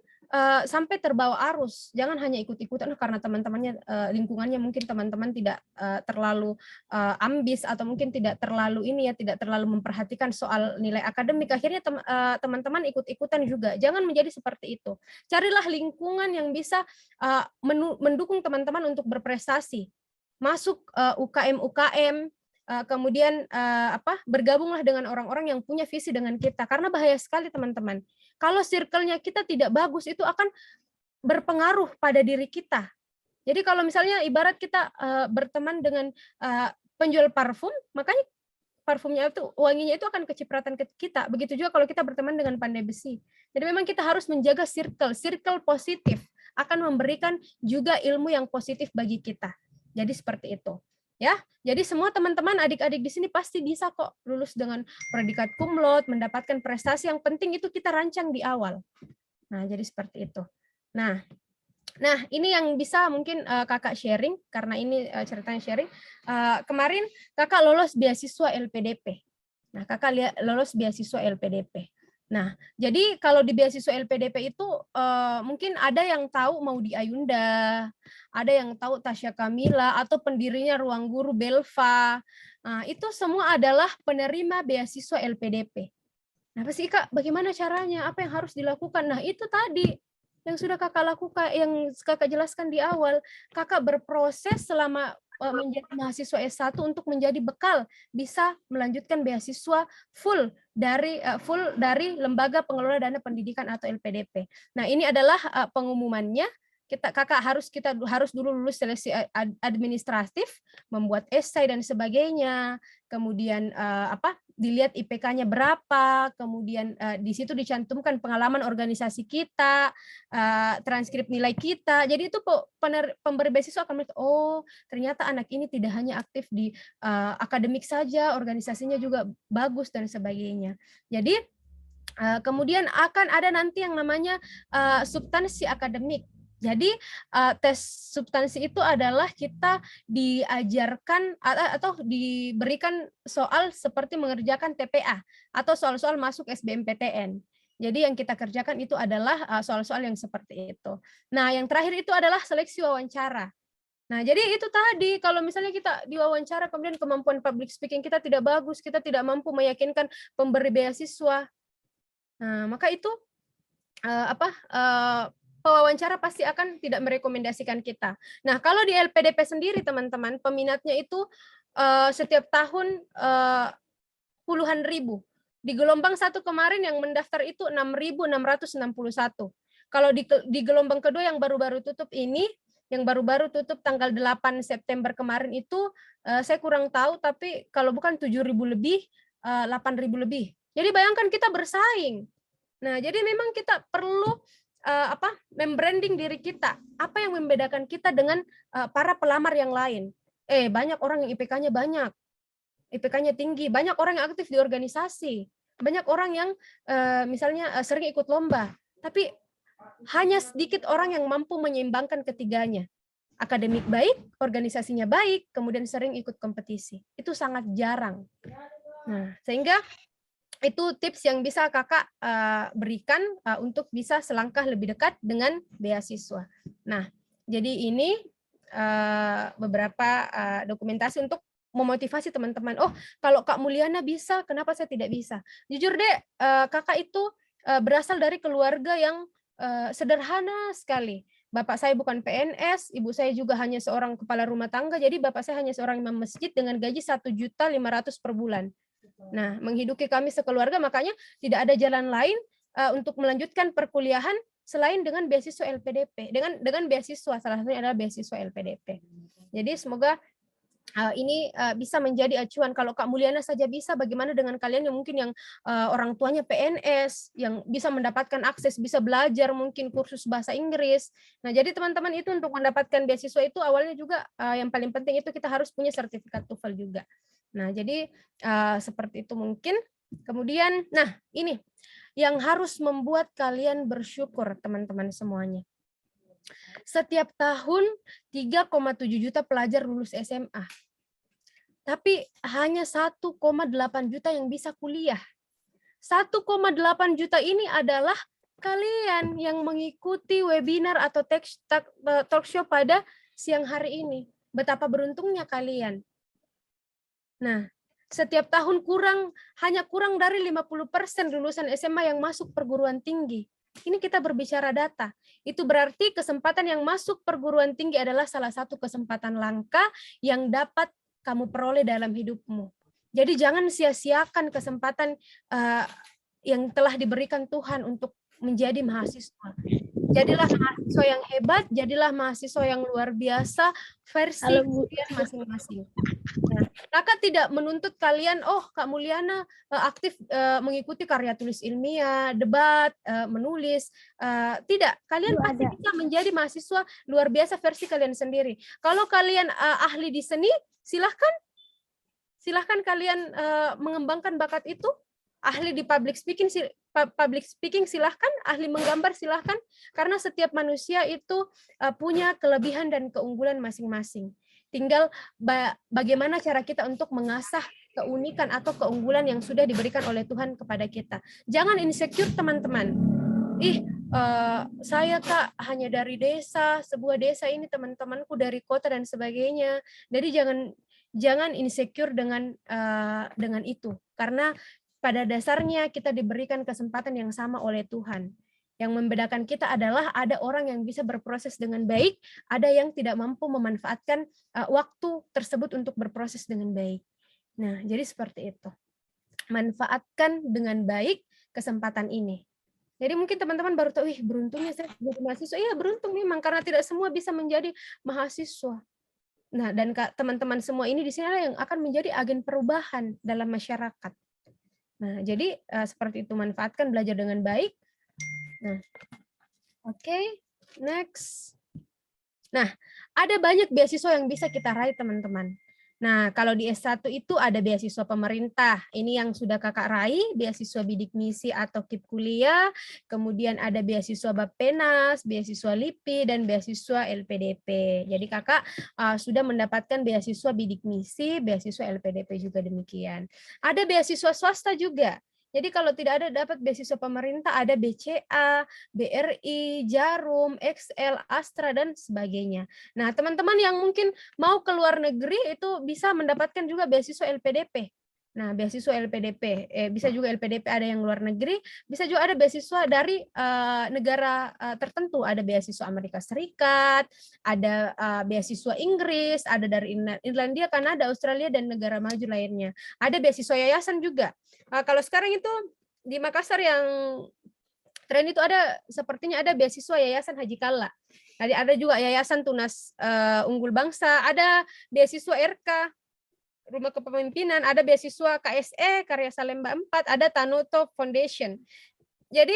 sampai terbawa arus, jangan hanya ikut-ikutan karena teman-temannya, lingkungannya mungkin teman-teman tidak terlalu ambis atau mungkin tidak terlalu ini ya, tidak terlalu memperhatikan soal nilai akademik, akhirnya teman-teman ikut-ikutan juga. Jangan menjadi seperti itu. Carilah lingkungan yang bisa mendukung teman-teman untuk berprestasi. Masuk UKM-UKM, kemudian bergabunglah dengan orang-orang yang punya visi dengan kita, karena bahaya sekali teman-teman. Kalau circle-nya kita tidak bagus, itu akan berpengaruh pada diri kita. Jadi kalau misalnya ibarat kita berteman dengan penjual parfum, makanya parfumnya itu, wanginya itu akan kecipratan ke kita. Begitu juga kalau kita berteman dengan pandai besi. Jadi memang kita harus menjaga circle positif akan memberikan juga ilmu yang positif bagi kita. Jadi seperti itu. Ya, jadi semua teman-teman adik-adik di sini pasti bisa kok lulus dengan predikat cum laude, mendapatkan prestasi. Yang penting itu kita rancang di awal. Nah, jadi seperti itu. Nah, ini yang bisa mungkin kakak sharing, karena ini ceritanya sharing. Kemarin kakak lolos beasiswa LPDP. Nah, kakak lolos beasiswa LPDP. Nah, jadi kalau di beasiswa LPDP itu mungkin ada yang tahu Maudy Ayunda, ada yang tahu Tasya Kamila, atau pendirinya Ruang Guru Belva. Nah, itu semua adalah penerima beasiswa LPDP. Nah, pasti Kak, bagaimana caranya? Apa yang harus dilakukan? Nah, itu tadi yang sudah kakak lakukan, yang kakak jelaskan di awal. Kakak berproses selama menjadi mahasiswa S1 untuk menjadi bekal bisa melanjutkan beasiswa full dari Lembaga Pengelola Dana Pendidikan atau LPDP. Nah, ini adalah pengumumannya. Kakak harus dulu lulus seleksi administratif, membuat esai dan sebagainya, kemudian dilihat IPK-nya berapa, kemudian di situ dicantumkan pengalaman organisasi kita, transkrip nilai kita. Jadi itu pemberi beasiswa akan melihat, oh ternyata anak ini tidak hanya aktif di akademik saja, organisasinya juga bagus dan sebagainya. Jadi kemudian akan ada nanti yang namanya substansi akademik. Jadi tes substansi itu adalah kita diajarkan atau diberikan soal seperti mengerjakan TPA atau soal-soal masuk SBMPTN. Jadi yang kita kerjakan itu adalah soal-soal yang seperti itu. Nah, yang terakhir itu adalah seleksi wawancara. Nah, jadi itu tadi, kalau misalnya kita diwawancara kemudian kemampuan public speaking kita tidak bagus, kita tidak mampu meyakinkan pemberi beasiswa. Nah, maka itu pewawancara pasti akan tidak merekomendasikan kita. Nah, kalau di LPDP sendiri teman-teman, peminatnya itu setiap tahun puluhan ribu. Di gelombang 1 kemarin yang mendaftar itu 6.661. Kalau di gelombang kedua yang baru-baru tutup ini, yang baru-baru tutup tanggal 8 September kemarin itu, saya kurang tahu, tapi kalau bukan 7.000 lebih, 8.000 lebih. Jadi bayangkan kita bersaing. Nah, jadi memang kita perlu membranding diri kita. Apa yang membedakan kita dengan para pelamar yang lain? Banyak orang yang IPK-nya banyak, IPK-nya tinggi, banyak orang yang aktif di organisasi, banyak orang yang misalnya sering ikut lomba, tapi hanya sedikit orang yang mampu menyeimbangkan ketiganya. Akademik baik, organisasinya baik, kemudian sering ikut kompetisi. Itu sangat jarang. Nah, sehingga itu tips yang bisa kakak berikan untuk bisa selangkah lebih dekat dengan beasiswa. Nah, jadi ini beberapa dokumentasi untuk memotivasi teman-teman. Oh, kalau Kak Mulyana bisa, kenapa saya tidak bisa? Jujur deh, kakak itu berasal dari keluarga yang sederhana sekali. Bapak saya bukan PNS, ibu saya juga hanya seorang kepala rumah tangga, jadi bapak saya hanya seorang imam masjid dengan gaji 1.500.000 per bulan. Nah, menghidupi kami sekeluarga, makanya tidak ada jalan lain untuk melanjutkan perkuliahan selain dengan beasiswa LPDP. Dengan beasiswa, salah satunya adalah beasiswa LPDP. Jadi semoga Ini bisa menjadi acuan. Kalau Kak Mulyana saja bisa, bagaimana dengan kalian yang mungkin yang orang tuanya PNS, yang bisa mendapatkan akses, bisa belajar mungkin kursus bahasa Inggris. Nah, jadi teman-teman itu untuk mendapatkan beasiswa itu awalnya juga yang paling penting itu kita harus punya sertifikat TOEFL juga. Nah, jadi seperti itu mungkin. Kemudian, nah ini yang harus membuat kalian bersyukur teman-teman semuanya. Setiap tahun 3,7 juta pelajar lulus SMA. Tapi hanya 1,8 juta yang bisa kuliah. 1,8 juta ini adalah kalian yang mengikuti webinar atau talk show pada siang hari ini. Betapa beruntungnya kalian. Nah, setiap tahun hanya kurang dari 50% lulusan SMA yang masuk perguruan tinggi. Ini kita berbicara data. Itu berarti kesempatan yang masuk perguruan tinggi adalah salah satu kesempatan langka yang dapat kamu peroleh dalam hidupmu. Jadi jangan sia-siakan kesempatan yang telah diberikan Tuhan untuk menjadi mahasiswa. Jadilah mahasiswa yang hebat, jadilah mahasiswa yang luar biasa versi kalian masing-masing. Nah, Kakak tidak menuntut kalian, oh Kak Mulyana aktif mengikuti karya tulis ilmiah, debat, menulis. Tidak, kalian pasti bisa menjadi mahasiswa luar biasa versi kalian sendiri. Kalau kalian ahli di seni, silahkan kalian mengembangkan bakat itu. Ahli di public speaking silahkan, ahli menggambar silahkan, karena setiap manusia itu punya kelebihan dan keunggulan masing-masing. Tinggal bagaimana cara kita untuk mengasah keunikan atau keunggulan yang sudah diberikan oleh Tuhan kepada kita. Jangan insecure teman-teman. Saya Kak hanya dari desa, sebuah desa ini teman-temanku dari kota dan sebagainya. Jadi jangan insecure dengan itu, karena pada dasarnya kita diberikan kesempatan yang sama oleh Tuhan. Yang membedakan kita adalah ada orang yang bisa berproses dengan baik, ada yang tidak mampu memanfaatkan waktu tersebut untuk berproses dengan baik. Nah, jadi seperti itu. Manfaatkan dengan baik kesempatan ini. Jadi mungkin teman-teman baru tahu, beruntungnya saya jadi mahasiswa. Iya, beruntung memang, karena tidak semua bisa menjadi mahasiswa. Nah, dan teman-teman semua ini di sini yang akan menjadi agen perubahan dalam masyarakat. Nah, jadi seperti itu, manfaatkan, belajar dengan baik. Nah, oke, next. Nah, ada banyak beasiswa yang bisa kita raih, teman-teman. Nah, kalau di S1 itu ada beasiswa pemerintah. Ini yang sudah Kakak raih, beasiswa bidik misi atau KIP kuliah. Kemudian ada beasiswa Bappenas, beasiswa LIPI, dan beasiswa LPDP. Jadi Kakak sudah mendapatkan beasiswa bidik misi, beasiswa LPDP juga demikian. Ada beasiswa swasta juga. Jadi kalau tidak ada dapat beasiswa pemerintah, ada BCA, BRI, Jarum, XL, Astra, dan sebagainya. Nah, teman-teman yang mungkin mau ke luar negeri itu bisa mendapatkan juga beasiswa LPDP. Nah, beasiswa LPDP, bisa juga LPDP ada yang luar negeri, bisa juga ada beasiswa dari negara tertentu, ada beasiswa Amerika Serikat, ada beasiswa Inggris, ada dari Irlandia, Kanada, Australia, dan negara maju lainnya. Ada beasiswa yayasan juga. Kalau sekarang itu di Makassar yang tren itu sepertinya ada beasiswa Yayasan Haji Kalla. Jadi ada juga Yayasan Tunas Unggul Bangsa, ada beasiswa RK, Rumah Kepemimpinan, ada beasiswa KSE, Karya Salemba 4, ada Tanoto Foundation. Jadi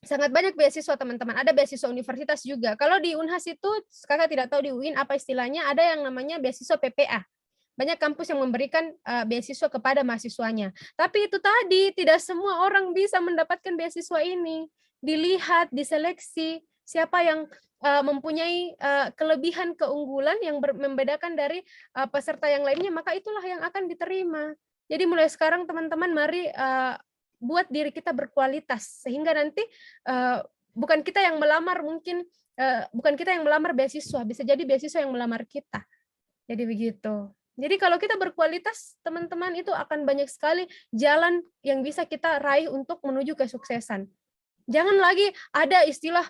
sangat banyak beasiswa teman-teman, ada beasiswa universitas juga. Kalau di Unhas itu, kakak tidak tahu di UIN apa istilahnya, ada yang namanya beasiswa PPA. Banyak kampus yang memberikan beasiswa kepada mahasiswanya. Tapi itu tadi, tidak semua orang bisa mendapatkan beasiswa ini. Dilihat, diseleksi, siapa yang mempunyai kelebihan keunggulan yang membedakan dari peserta yang lainnya, maka itulah yang akan diterima. Jadi mulai sekarang teman-teman mari buat diri kita berkualitas, sehingga nanti bukan kita yang melamar bukan kita yang melamar beasiswa, bisa jadi beasiswa yang melamar kita. Jadi begitu. Jadi kalau kita berkualitas, teman-teman, itu akan banyak sekali jalan yang bisa kita raih untuk menuju kesuksesan. Jangan lagi ada istilah,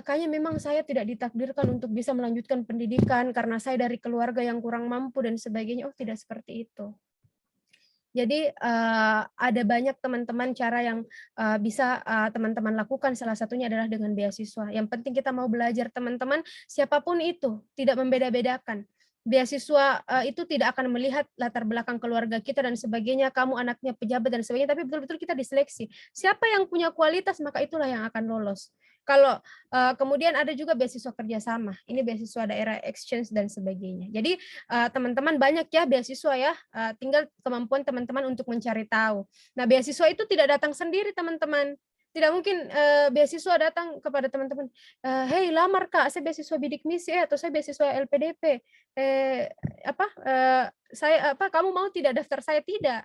kayaknya memang saya tidak ditakdirkan untuk bisa melanjutkan pendidikan karena saya dari keluarga yang kurang mampu dan sebagainya. Oh, tidak seperti itu. Jadi ada banyak teman-teman cara yang bisa teman-teman lakukan, salah satunya adalah dengan beasiswa. Yang penting kita mau belajar teman-teman, siapapun itu, tidak membeda-bedakan. beasiswa itu tidak akan melihat latar belakang keluarga kita dan sebagainya, kamu anaknya pejabat dan sebagainya, tapi betul-betul kita diseleksi. Siapa yang punya kualitas, maka itulah yang akan lolos. Kalau kemudian ada juga beasiswa kerjasama, ini beasiswa daerah exchange dan sebagainya. Jadi teman-teman banyak ya beasiswa ya, tinggal kemampuan teman-teman untuk mencari tahu. Nah beasiswa itu tidak datang sendiri teman-teman. Tidak mungkin beasiswa datang kepada teman-teman, "Hei lamar Kak, saya beasiswa bidik misi atau saya beasiswa LPDP. Saya kamu mau tidak daftar saya?" Tidak.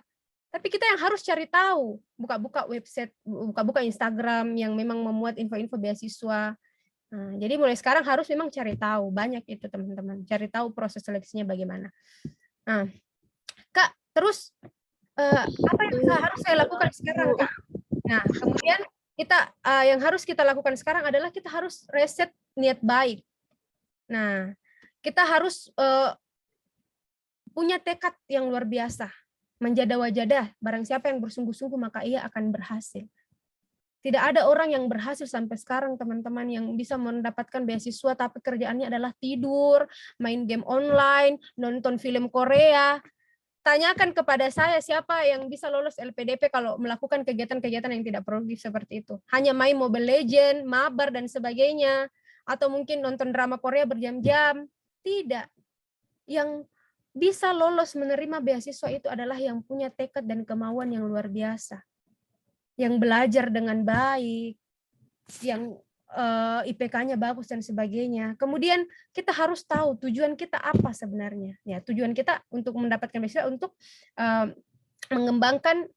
Tapi kita yang harus cari tahu, buka-buka website, buka-buka Instagram yang memang memuat info-info beasiswa. Nah, jadi mulai sekarang harus memang cari tahu, banyak itu teman-teman, cari tahu proses seleksinya bagaimana. Nah, Kak, terus apa yang harus saya lakukan sekarang, Kak? Nah, kemudian kita yang harus kita lakukan sekarang adalah kita harus reset niat baik. Nah, kita harus punya tekad yang luar biasa. Menjadah-wajadah, barang siapa yang bersungguh-sungguh maka ia akan berhasil. Tidak ada orang yang berhasil sampai sekarang teman-teman yang bisa mendapatkan beasiswa tapi kerjaannya adalah tidur, main game online, nonton film Korea. Tanyakan kepada saya siapa yang bisa lolos LPDP kalau melakukan kegiatan-kegiatan yang tidak produktif seperti itu. Hanya main Mobile Legends, mabar dan sebagainya, atau mungkin nonton drama Korea berjam-jam. Tidak. Yang bisa lolos menerima beasiswa itu adalah yang punya tekad dan kemauan yang luar biasa. Yang belajar dengan baik, yang IPK-nya bagus dan sebagainya. Kemudian kita harus tahu tujuan kita apa sebenarnya. Ya, tujuan kita untuk mendapatkan beasiswa untuk mengembangkan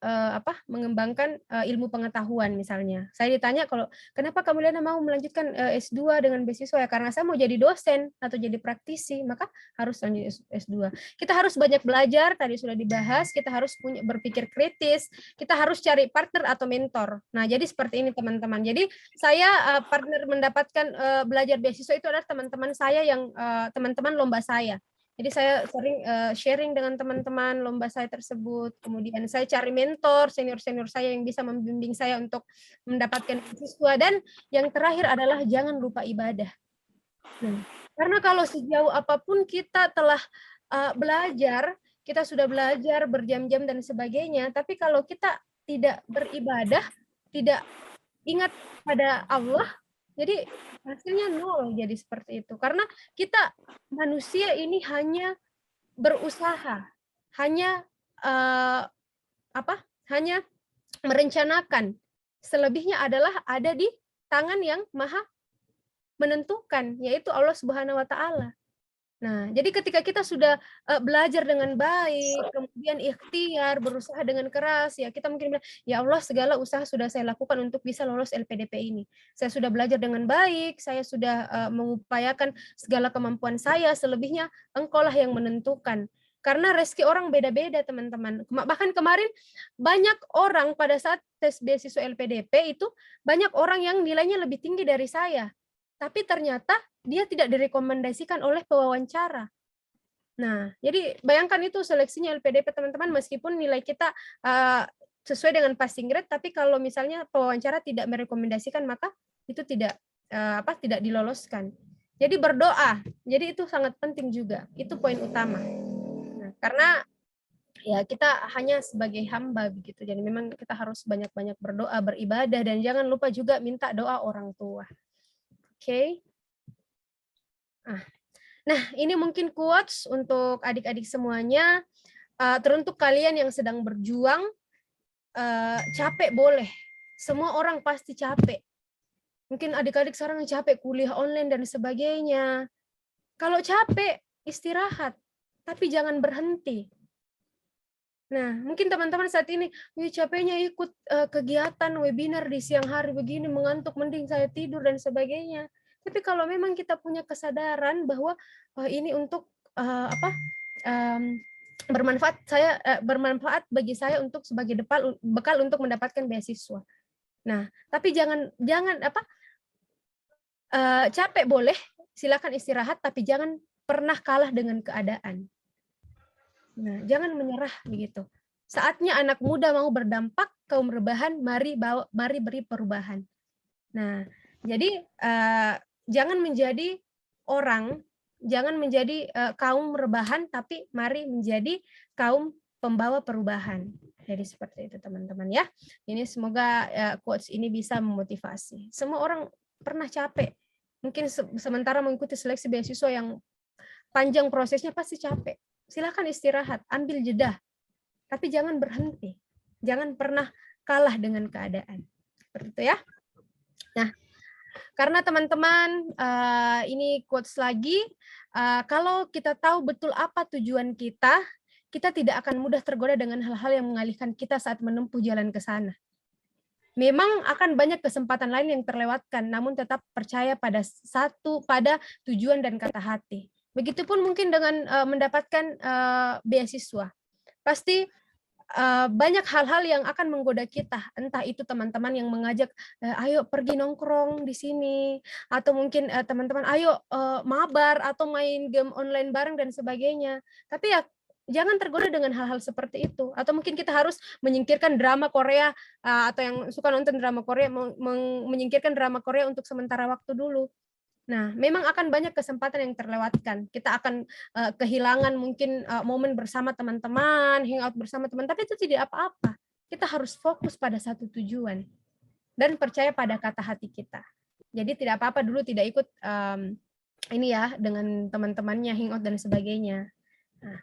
ilmu pengetahuan misalnya. Saya ditanya kalau kenapa kamu Liana mau melanjutkan S2 dengan beasiswa, ya karena saya mau jadi dosen atau jadi praktisi, maka harus lanjut S2. Kita harus banyak belajar, tadi sudah dibahas, kita harus berpikir kritis, kita harus cari partner atau mentor. Nah, jadi seperti ini teman-teman. Jadi saya partner mendapatkan belajar beasiswa itu adalah teman-teman saya yang teman-teman lomba saya. Jadi saya sering sharing dengan teman-teman lomba saya tersebut. Kemudian saya cari mentor, senior-senior saya yang bisa membimbing saya untuk mendapatkan beasiswa. Dan yang terakhir adalah jangan lupa ibadah. Nah, karena kalau sejauh apapun kita telah belajar, kita sudah belajar berjam-jam dan sebagainya, tapi kalau kita tidak beribadah, tidak ingat pada Allah, jadi hasilnya nol, jadi seperti itu. Karena kita manusia ini hanya berusaha, hanya hanya merencanakan. Selebihnya adalah ada di tangan yang maha menentukan, yaitu Allah Subhanahu wa Ta'ala. Nah, jadi ketika kita sudah belajar dengan baik, kemudian ikhtiar, berusaha dengan keras, ya kita mungkin bilang, ya Allah segala usaha sudah saya lakukan untuk bisa lolos LPDP ini. Saya sudah belajar dengan baik, saya sudah mengupayakan segala kemampuan saya, selebihnya engkaulah yang menentukan. Karena rezeki orang beda-beda teman-teman. Bahkan kemarin banyak orang pada saat tes beasiswa LPDP itu, banyak orang yang nilainya lebih tinggi dari saya. Tapi ternyata dia tidak direkomendasikan oleh pewawancara. Nah, jadi bayangkan itu seleksinya LPDP teman-teman, meskipun nilai kita sesuai dengan passing grade, tapi kalau misalnya pewawancara tidak merekomendasikan, maka itu tidak diloloskan. Jadi berdoa, jadi itu sangat penting juga, itu poin utama. Nah, karena ya kita hanya sebagai hamba begitu, jadi memang kita harus banyak-banyak berdoa, beribadah, dan jangan lupa juga minta doa orang tua. Oke. Nah, ini mungkin quotes untuk adik-adik semuanya. Teruntuk kalian yang sedang berjuang, capek boleh. Semua orang pasti capek. Mungkin adik-adik sekarang capek kuliah online dan sebagainya. Kalau capek, istirahat. Tapi jangan berhenti. Nah, mungkin teman-teman saat ini, capeknya ikut kegiatan webinar di siang hari begini, mengantuk, mending saya tidur dan sebagainya. Tapi kalau memang kita punya kesadaran bahwa ini untuk bermanfaat bagi saya untuk sebagai bekal untuk mendapatkan beasiswa. Nah, tapi jangan capek boleh, silakan istirahat, tapi jangan pernah kalah dengan keadaan. Nah, jangan menyerah begitu. Saatnya anak muda mau berdampak, kaum rebahan, mari beri perubahan. Nah, jadi jangan menjadi orang jangan menjadi kaum rebahan, tapi mari menjadi kaum pembawa perubahan. Jadi seperti itu teman-teman ya. Ini semoga quotes ini bisa memotivasi. Semua orang pernah capek. Mungkin sementara mengikuti seleksi beasiswa yang panjang prosesnya pasti capek. Silakan istirahat, ambil jeda. Tapi jangan berhenti. Jangan pernah kalah dengan keadaan. Seperti itu ya. Nah, karena teman-teman ini quotes lagi, kalau kita tahu betul apa tujuan kita, kita tidak akan mudah tergoda dengan hal-hal yang mengalihkan kita saat menempuh jalan ke sana. Memang akan banyak kesempatan lain yang terlewatkan, namun tetap percaya pada tujuan dan kata hati. Begitupun mungkin dengan mendapatkan beasiswa. Pasti banyak hal-hal yang akan menggoda kita, entah itu teman-teman yang mengajak, ayo pergi nongkrong di sini, atau mungkin teman-teman ayo mabar atau main game online bareng dan sebagainya. Tapi ya jangan tergoda dengan hal-hal seperti itu. Atau mungkin kita harus menyingkirkan drama Korea, atau yang suka nonton drama Korea, menyingkirkan drama Korea untuk sementara waktu dulu. Nah, memang akan banyak kesempatan yang terlewatkan. Kita akan kehilangan mungkin momen bersama teman-teman, hangout bersama teman, tapi itu tidak apa-apa. Kita harus fokus pada satu tujuan dan percaya pada kata hati kita. Jadi tidak apa-apa dulu tidak ikut ini ya dengan teman-temannya hangout dan sebagainya. Nah,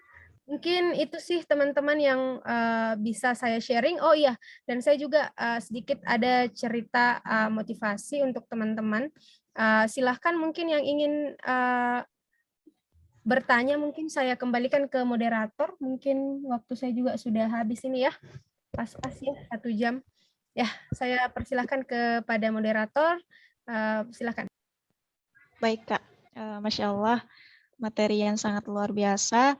mungkin itu sih teman-teman yang bisa saya sharing. Oh iya, dan saya juga sedikit ada cerita motivasi untuk teman-teman. Silahkan mungkin yang ingin bertanya, mungkin saya kembalikan ke moderator. Mungkin waktu saya juga sudah habis ini ya, pas-pas ya 1 jam. Ya, saya persilahkan kepada moderator. Silahkan. Baik Kak, Masya Allah, materi yang sangat luar biasa.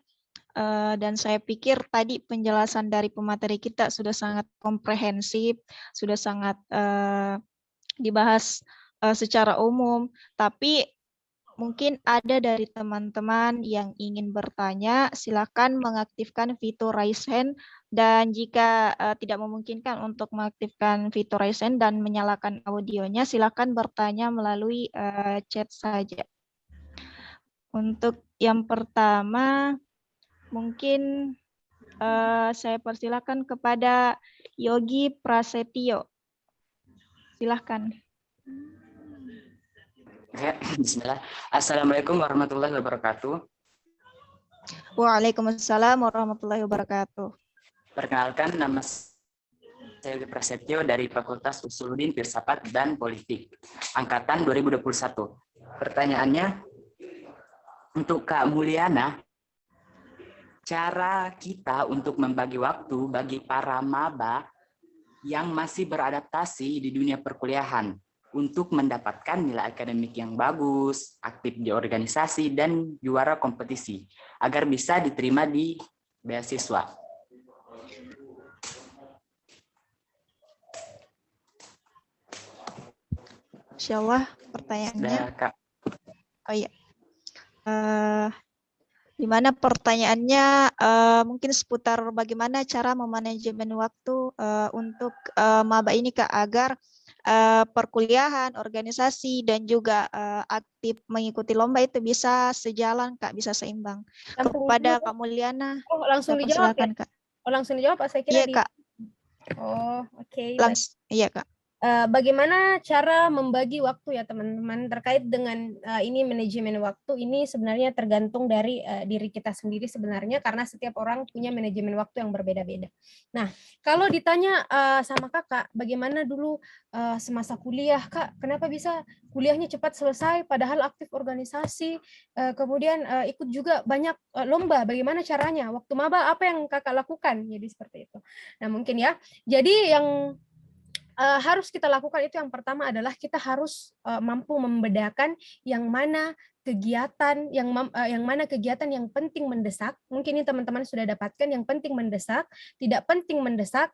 Dan saya pikir tadi penjelasan dari pemateri kita sudah sangat komprehensif, sudah sangat dibahas secara umum, tapi mungkin ada dari teman-teman yang ingin bertanya, silakan mengaktifkan fitur raise hand, dan jika tidak memungkinkan untuk mengaktifkan fitur raise hand dan menyalakan audionya, silakan bertanya melalui chat saja. Untuk yang pertama, mungkin saya persilakan kepada Yogi Prasetyo. Silahkan. Bismillah. Assalamualaikum warahmatullahi wabarakatuh. Waalaikumsalam warahmatullahi wabarakatuh. Perkenalkan, nama saya Yogi Prasetyo dari Fakultas Usuluddin Filsafat dan Politik, Angkatan 2021. Pertanyaannya, untuk Kak Mulyana, cara kita untuk membagi waktu bagi para maba yang masih beradaptasi di dunia perkuliahan untuk mendapatkan nilai akademik yang bagus, aktif di organisasi, dan juara kompetisi, agar bisa diterima di beasiswa. Insya Allah pertanyaannya. Sudah, Kak. Oh iya. Di mana pertanyaannya mungkin seputar bagaimana cara memanajemen waktu untuk maba ini Kak, agar perkuliahan, organisasi, dan juga aktif mengikuti lomba itu bisa sejalan Kak, bisa seimbang. Kepada Kak Mulyana, oh, langsung dijawab ya? Kak. Oh, langsung dijawab, saya kira iya, Kak. Oh, oke. Iya Kak. Bagaimana cara membagi waktu ya teman-teman terkait dengan ini manajemen waktu ini sebenarnya tergantung dari diri kita sendiri sebenarnya, karena setiap orang punya manajemen waktu yang berbeda-beda. Nah, kalau ditanya sama kakak, bagaimana dulu semasa kuliah Kak, kenapa bisa kuliahnya cepat selesai padahal aktif organisasi, kemudian ikut juga banyak lomba, bagaimana caranya? Waktu maba apa yang kakak lakukan? Jadi seperti itu. Nah mungkin ya, jadi yang harus kita lakukan itu yang pertama adalah kita harus mampu membedakan yang mana kegiatan yang mana kegiatan yang penting mendesak. Mungkin ini teman-teman sudah dapatkan, yang penting mendesak, tidak penting mendesak,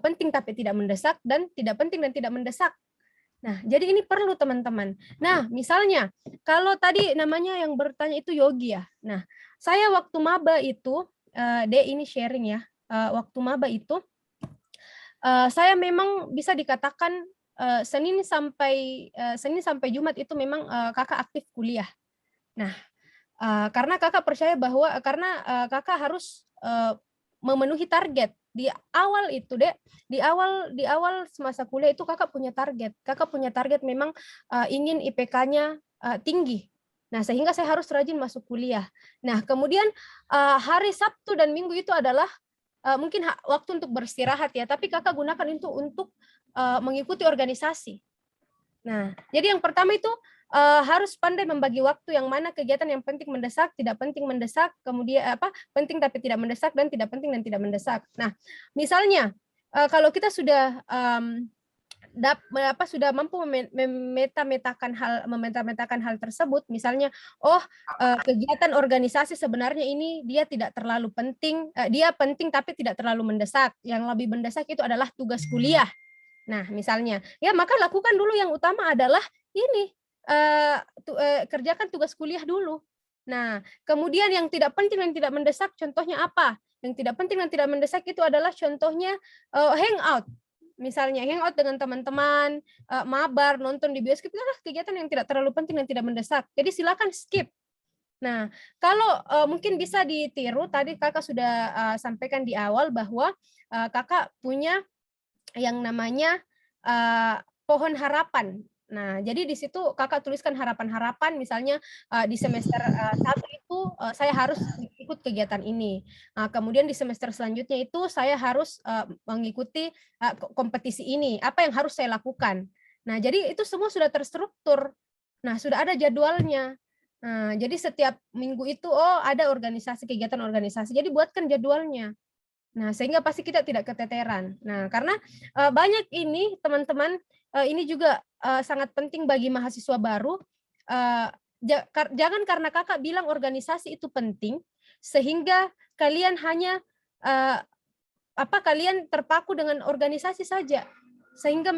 penting tapi tidak mendesak, dan tidak penting dan tidak mendesak. Nah, jadi ini perlu teman-teman. Nah, misalnya kalau tadi namanya yang bertanya itu Yogi ya. Nah, saya waktu maba itu ini sharing ya. Waktu maba itu saya memang bisa dikatakan Senin sampai Jumat itu memang kakak aktif kuliah. Nah, Karena kakak percaya bahwa kakak harus memenuhi target di awal itu, Dek. Di awal semasa kuliah itu kakak punya target. Kakak punya target memang ingin IPK-nya tinggi. Nah, sehingga saya harus rajin masuk kuliah. Nah, kemudian hari Sabtu dan Minggu itu adalah mungkin waktu untuk beristirahat ya, tapi kakak gunakan itu untuk mengikuti organisasi. Nah, jadi yang pertama itu harus pandai membagi waktu, yang mana kegiatan yang penting mendesak, tidak penting mendesak, kemudian penting tapi tidak mendesak, dan tidak penting dan tidak mendesak. Nah, misalnya kalau kita sudah sudah mampu memeta-metakan hal tersebut, misalnya kegiatan organisasi sebenarnya ini dia tidak terlalu penting, dia penting tapi tidak terlalu mendesak. Yang lebih mendesak itu adalah tugas kuliah. Nah, misalnya, ya maka lakukan dulu yang utama adalah ini, kerjakan tugas kuliah dulu. Nah, kemudian yang tidak penting dan tidak mendesak, contohnya apa? Yang tidak penting dan tidak mendesak itu adalah contohnya hangout. Misalnya hangout dengan teman-teman, mabar, nonton di bioskop, itu adalah kegiatan yang tidak terlalu penting dan tidak mendesak. Jadi silakan skip. Nah, kalau mungkin bisa ditiru, tadi kakak sudah sampaikan di awal bahwa kakak punya yang namanya pohon harapan. Nah, jadi di situ kakak tuliskan harapan-harapan, misalnya di semester 1 itu saya harus ikut kegiatan ini. Kemudian di semester selanjutnya itu saya harus mengikuti kompetisi ini. Apa yang harus saya lakukan? Nah, jadi itu semua sudah terstruktur. Nah, sudah ada jadwalnya. Nah, jadi setiap minggu itu ada organisasi, kegiatan organisasi. Jadi buatkan jadwalnya. Nah, sehingga pasti kita tidak keteteran. Nah, karena banyak ini teman-teman, ini juga sangat penting bagi mahasiswa baru. Jangan karena kakak bilang organisasi itu penting, sehingga kalian hanya kalian terpaku dengan organisasi saja, sehingga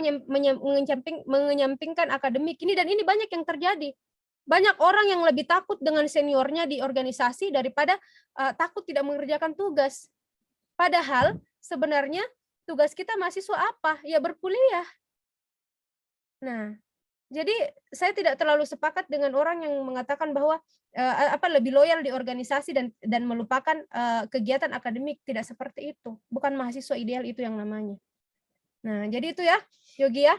menyampingkan akademik. Ini dan ini banyak yang terjadi. Banyak orang yang lebih takut dengan seniornya di organisasi daripada takut tidak mengerjakan tugas. Padahal sebenarnya tugas kita mahasiswa apa? Ya berkuliah. Nah, jadi saya tidak terlalu sepakat dengan orang yang mengatakan bahwa lebih loyal di organisasi dan melupakan kegiatan akademik. Tidak seperti itu. Bukan mahasiswa ideal itu yang namanya. Nah, jadi itu ya, Yogi ya.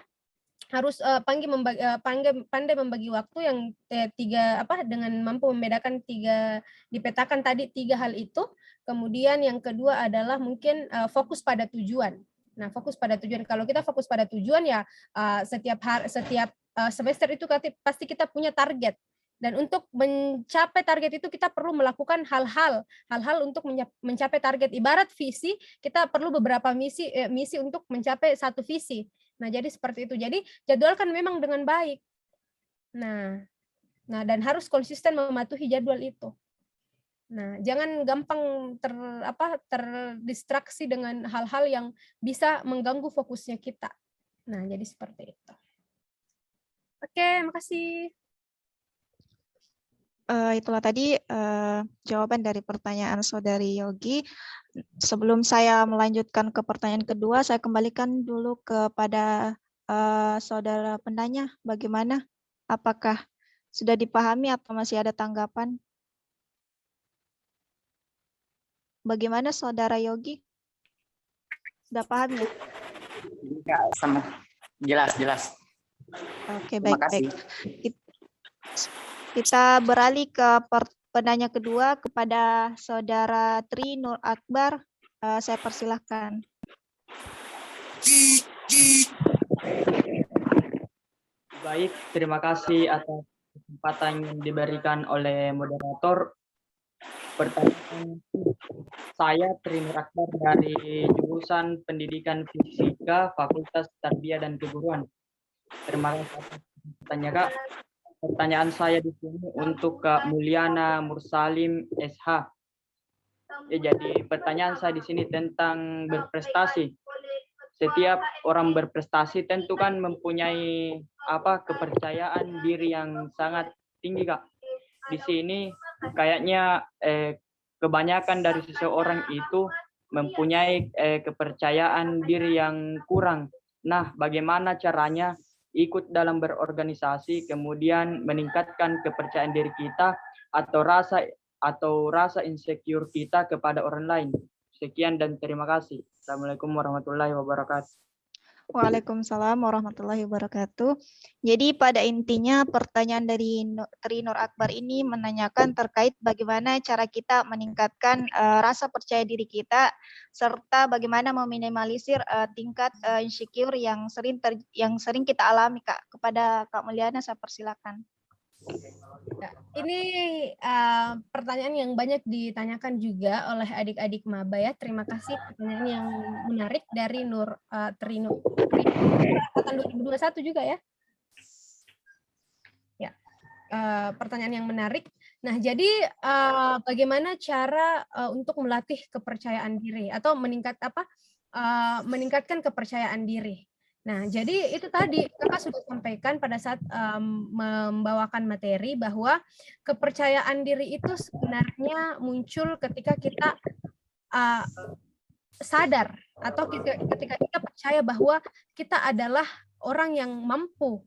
Harus pandai membagi waktu yang dengan mampu membedakan dipetakan tadi 3 hal itu. Kemudian yang kedua adalah mungkin fokus pada tujuan. Nah, fokus pada tujuan. Kalau kita fokus pada tujuan ya setiap semester itu pasti kita punya target. Dan untuk mencapai target itu kita perlu melakukan hal-hal untuk mencapai target. Ibarat visi, kita perlu beberapa misi untuk mencapai satu visi. Nah, jadi seperti itu. Jadi jadwalkan memang dengan baik. Nah, dan harus konsisten mematuhi jadwal itu. Nah, jangan gampang terdistraksi dengan hal-hal yang bisa mengganggu fokusnya kita. Nah, jadi seperti itu. Oke, makasih. Itulah tadi jawaban dari pertanyaan Saudari Yogi. Sebelum saya melanjutkan ke pertanyaan kedua, saya kembalikan dulu kepada saudara penanya. Bagaimana? Apakah sudah dipahami atau masih ada tanggapan? Bagaimana Saudara Yogi? Sudah paham ya? Ya, sama. Jelas. Oke, Terima baik. kasih. Kita beralih ke penanya kedua kepada Saudara Tri Nur Akbar. Saya persilahkan. Baik, terima kasih atas kesempatan yang diberikan oleh moderator. Pertanyaan saya Tri Nur Akbar dari jurusan Pendidikan Fisika Fakultas Tarbiyah dan Keguruan. Terima kasih atas pertanyaan Kak. Pertanyaan saya di sini untuk Kak Mulyana Mursalim SH. Jadi pertanyaan saya di sini tentang berprestasi. Setiap orang berprestasi tentu kan mempunyai kepercayaan diri yang sangat tinggi Kak. Di sini kayaknya kebanyakan dari seseorang itu mempunyai kepercayaan diri yang kurang. Nah, bagaimana caranya ikut dalam berorganisasi, kemudian meningkatkan kepercayaan diri kita atau rasa insecure kita kepada orang lain. Sekian dan terima kasih. Assalamualaikum warahmatullahi wabarakatuh. Waalaikumsalam warahmatullahi wabarakatuh. Jadi pada intinya pertanyaan dari Tri Nur Akbar ini menanyakan terkait bagaimana cara kita meningkatkan rasa percaya diri kita serta bagaimana meminimalisir tingkat insecure yang sering kita alami, Kak. Kepada Kak Mulyana saya persilakan. Ya, ini pertanyaan yang banyak ditanyakan juga oleh adik-adik maba ya. Terima kasih pertanyaan yang menarik dari Tri Nur angkatan 2021 juga ya. Ya, pertanyaan yang menarik. Nah, jadi bagaimana cara untuk melatih kepercayaan diri atau meningkatkan kepercayaan diri. Nah, jadi itu tadi Kakak sudah sampaikan pada saat membawakan materi bahwa kepercayaan diri itu sebenarnya muncul ketika kita sadar atau ketika kita percaya bahwa kita adalah orang yang mampu,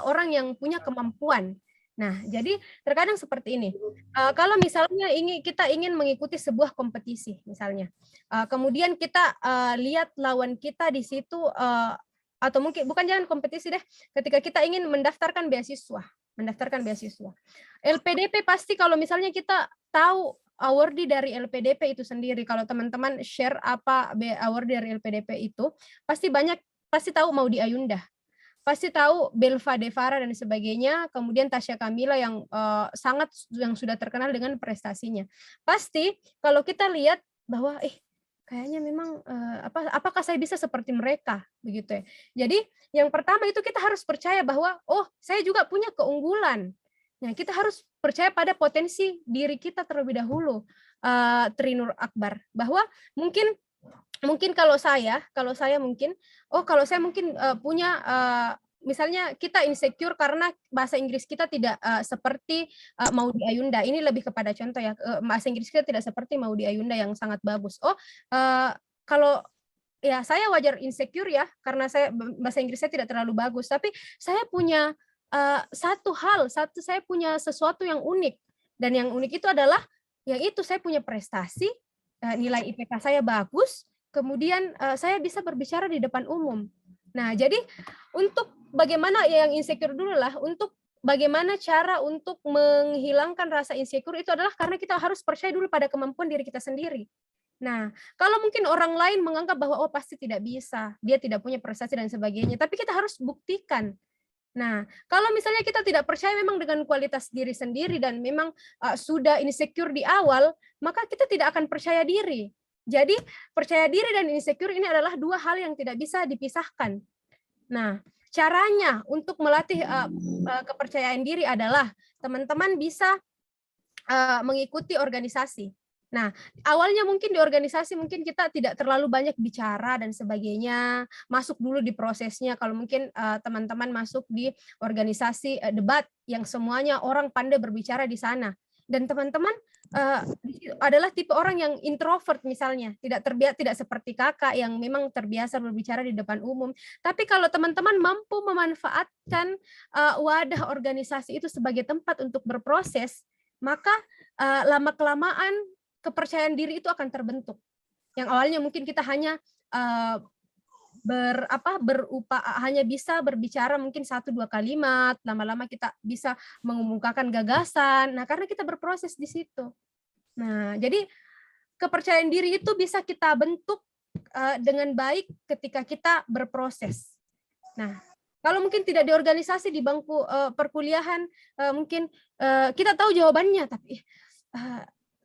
orang yang punya kemampuan. Nah, jadi terkadang seperti ini. Kalau misalnya kita ingin mengikuti sebuah kompetisi, misalnya, kemudian kita lihat lawan kita di situ. Atau mungkin bukan jangan kompetisi deh, ketika kita ingin mendaftarkan beasiswa. LPDP pasti kalau misalnya kita tahu awardee dari LPDP itu sendiri, kalau teman-teman share apa awardee dari LPDP itu, pasti tahu Maudy Ayunda, pasti tahu Belva Devara dan sebagainya, kemudian Tasya Kamila yang yang sudah terkenal dengan prestasinya. Pasti kalau kita lihat bahwa kayaknya memang apakah saya bisa seperti mereka begitu ya. Jadi yang pertama itu kita harus percaya bahwa saya juga punya keunggulan. Nah, kita harus percaya pada potensi diri kita terlebih dahulu, Tri Nur Akbar, bahwa mungkin kalau saya mungkin punya misalnya kita insecure karena bahasa Inggris kita tidak seperti Maudy Ayunda. Ini lebih kepada contoh ya, bahasa Inggris kita tidak seperti Maudy Ayunda yang sangat bagus. Kalau ya saya wajar insecure ya, karena bahasa Inggris saya tidak terlalu bagus, tapi saya punya saya punya sesuatu yang unik. Dan yang unik itu adalah, yaitu saya punya prestasi, nilai IPK saya bagus, kemudian saya bisa berbicara di depan umum. Nah, jadi untuk bagaimana yang insecure dulu lah, untuk bagaimana cara untuk menghilangkan rasa insecure itu adalah karena kita harus percaya dulu pada kemampuan diri kita sendiri. Nah, kalau mungkin orang lain menganggap bahwa pasti tidak bisa, dia tidak punya prestasi dan sebagainya, tapi kita harus buktikan. Nah, kalau misalnya kita tidak percaya memang dengan kualitas diri sendiri dan memang sudah insecure di awal, maka kita tidak akan percaya diri. Jadi, percaya diri dan insecure ini adalah dua hal yang tidak bisa dipisahkan. Nah, caranya untuk melatih kepercayaan diri adalah teman-teman bisa mengikuti organisasi. Nah, awalnya mungkin di organisasi mungkin kita tidak terlalu banyak bicara dan sebagainya, masuk dulu di prosesnya. Kalau mungkin teman-teman masuk di organisasi debat yang semuanya orang pandai berbicara di sana. Dan teman-teman adalah tipe orang yang introvert misalnya, tidak seperti kakak yang memang terbiasa berbicara di depan umum. Tapi kalau teman-teman mampu memanfaatkan wadah organisasi itu sebagai tempat untuk berproses, maka lama-kelamaan kepercayaan diri itu akan terbentuk. Yang awalnya mungkin kita hanya hanya bisa berbicara mungkin 1-2 kalimat, lama-lama kita bisa mengemukakan gagasan. Nah, karena kita berproses di situ. Nah, jadi kepercayaan diri itu bisa kita bentuk dengan baik ketika kita berproses. Nah, kalau mungkin tidak di organisasi, di bangku perkuliahan, mungkin kita tahu jawabannya, tapi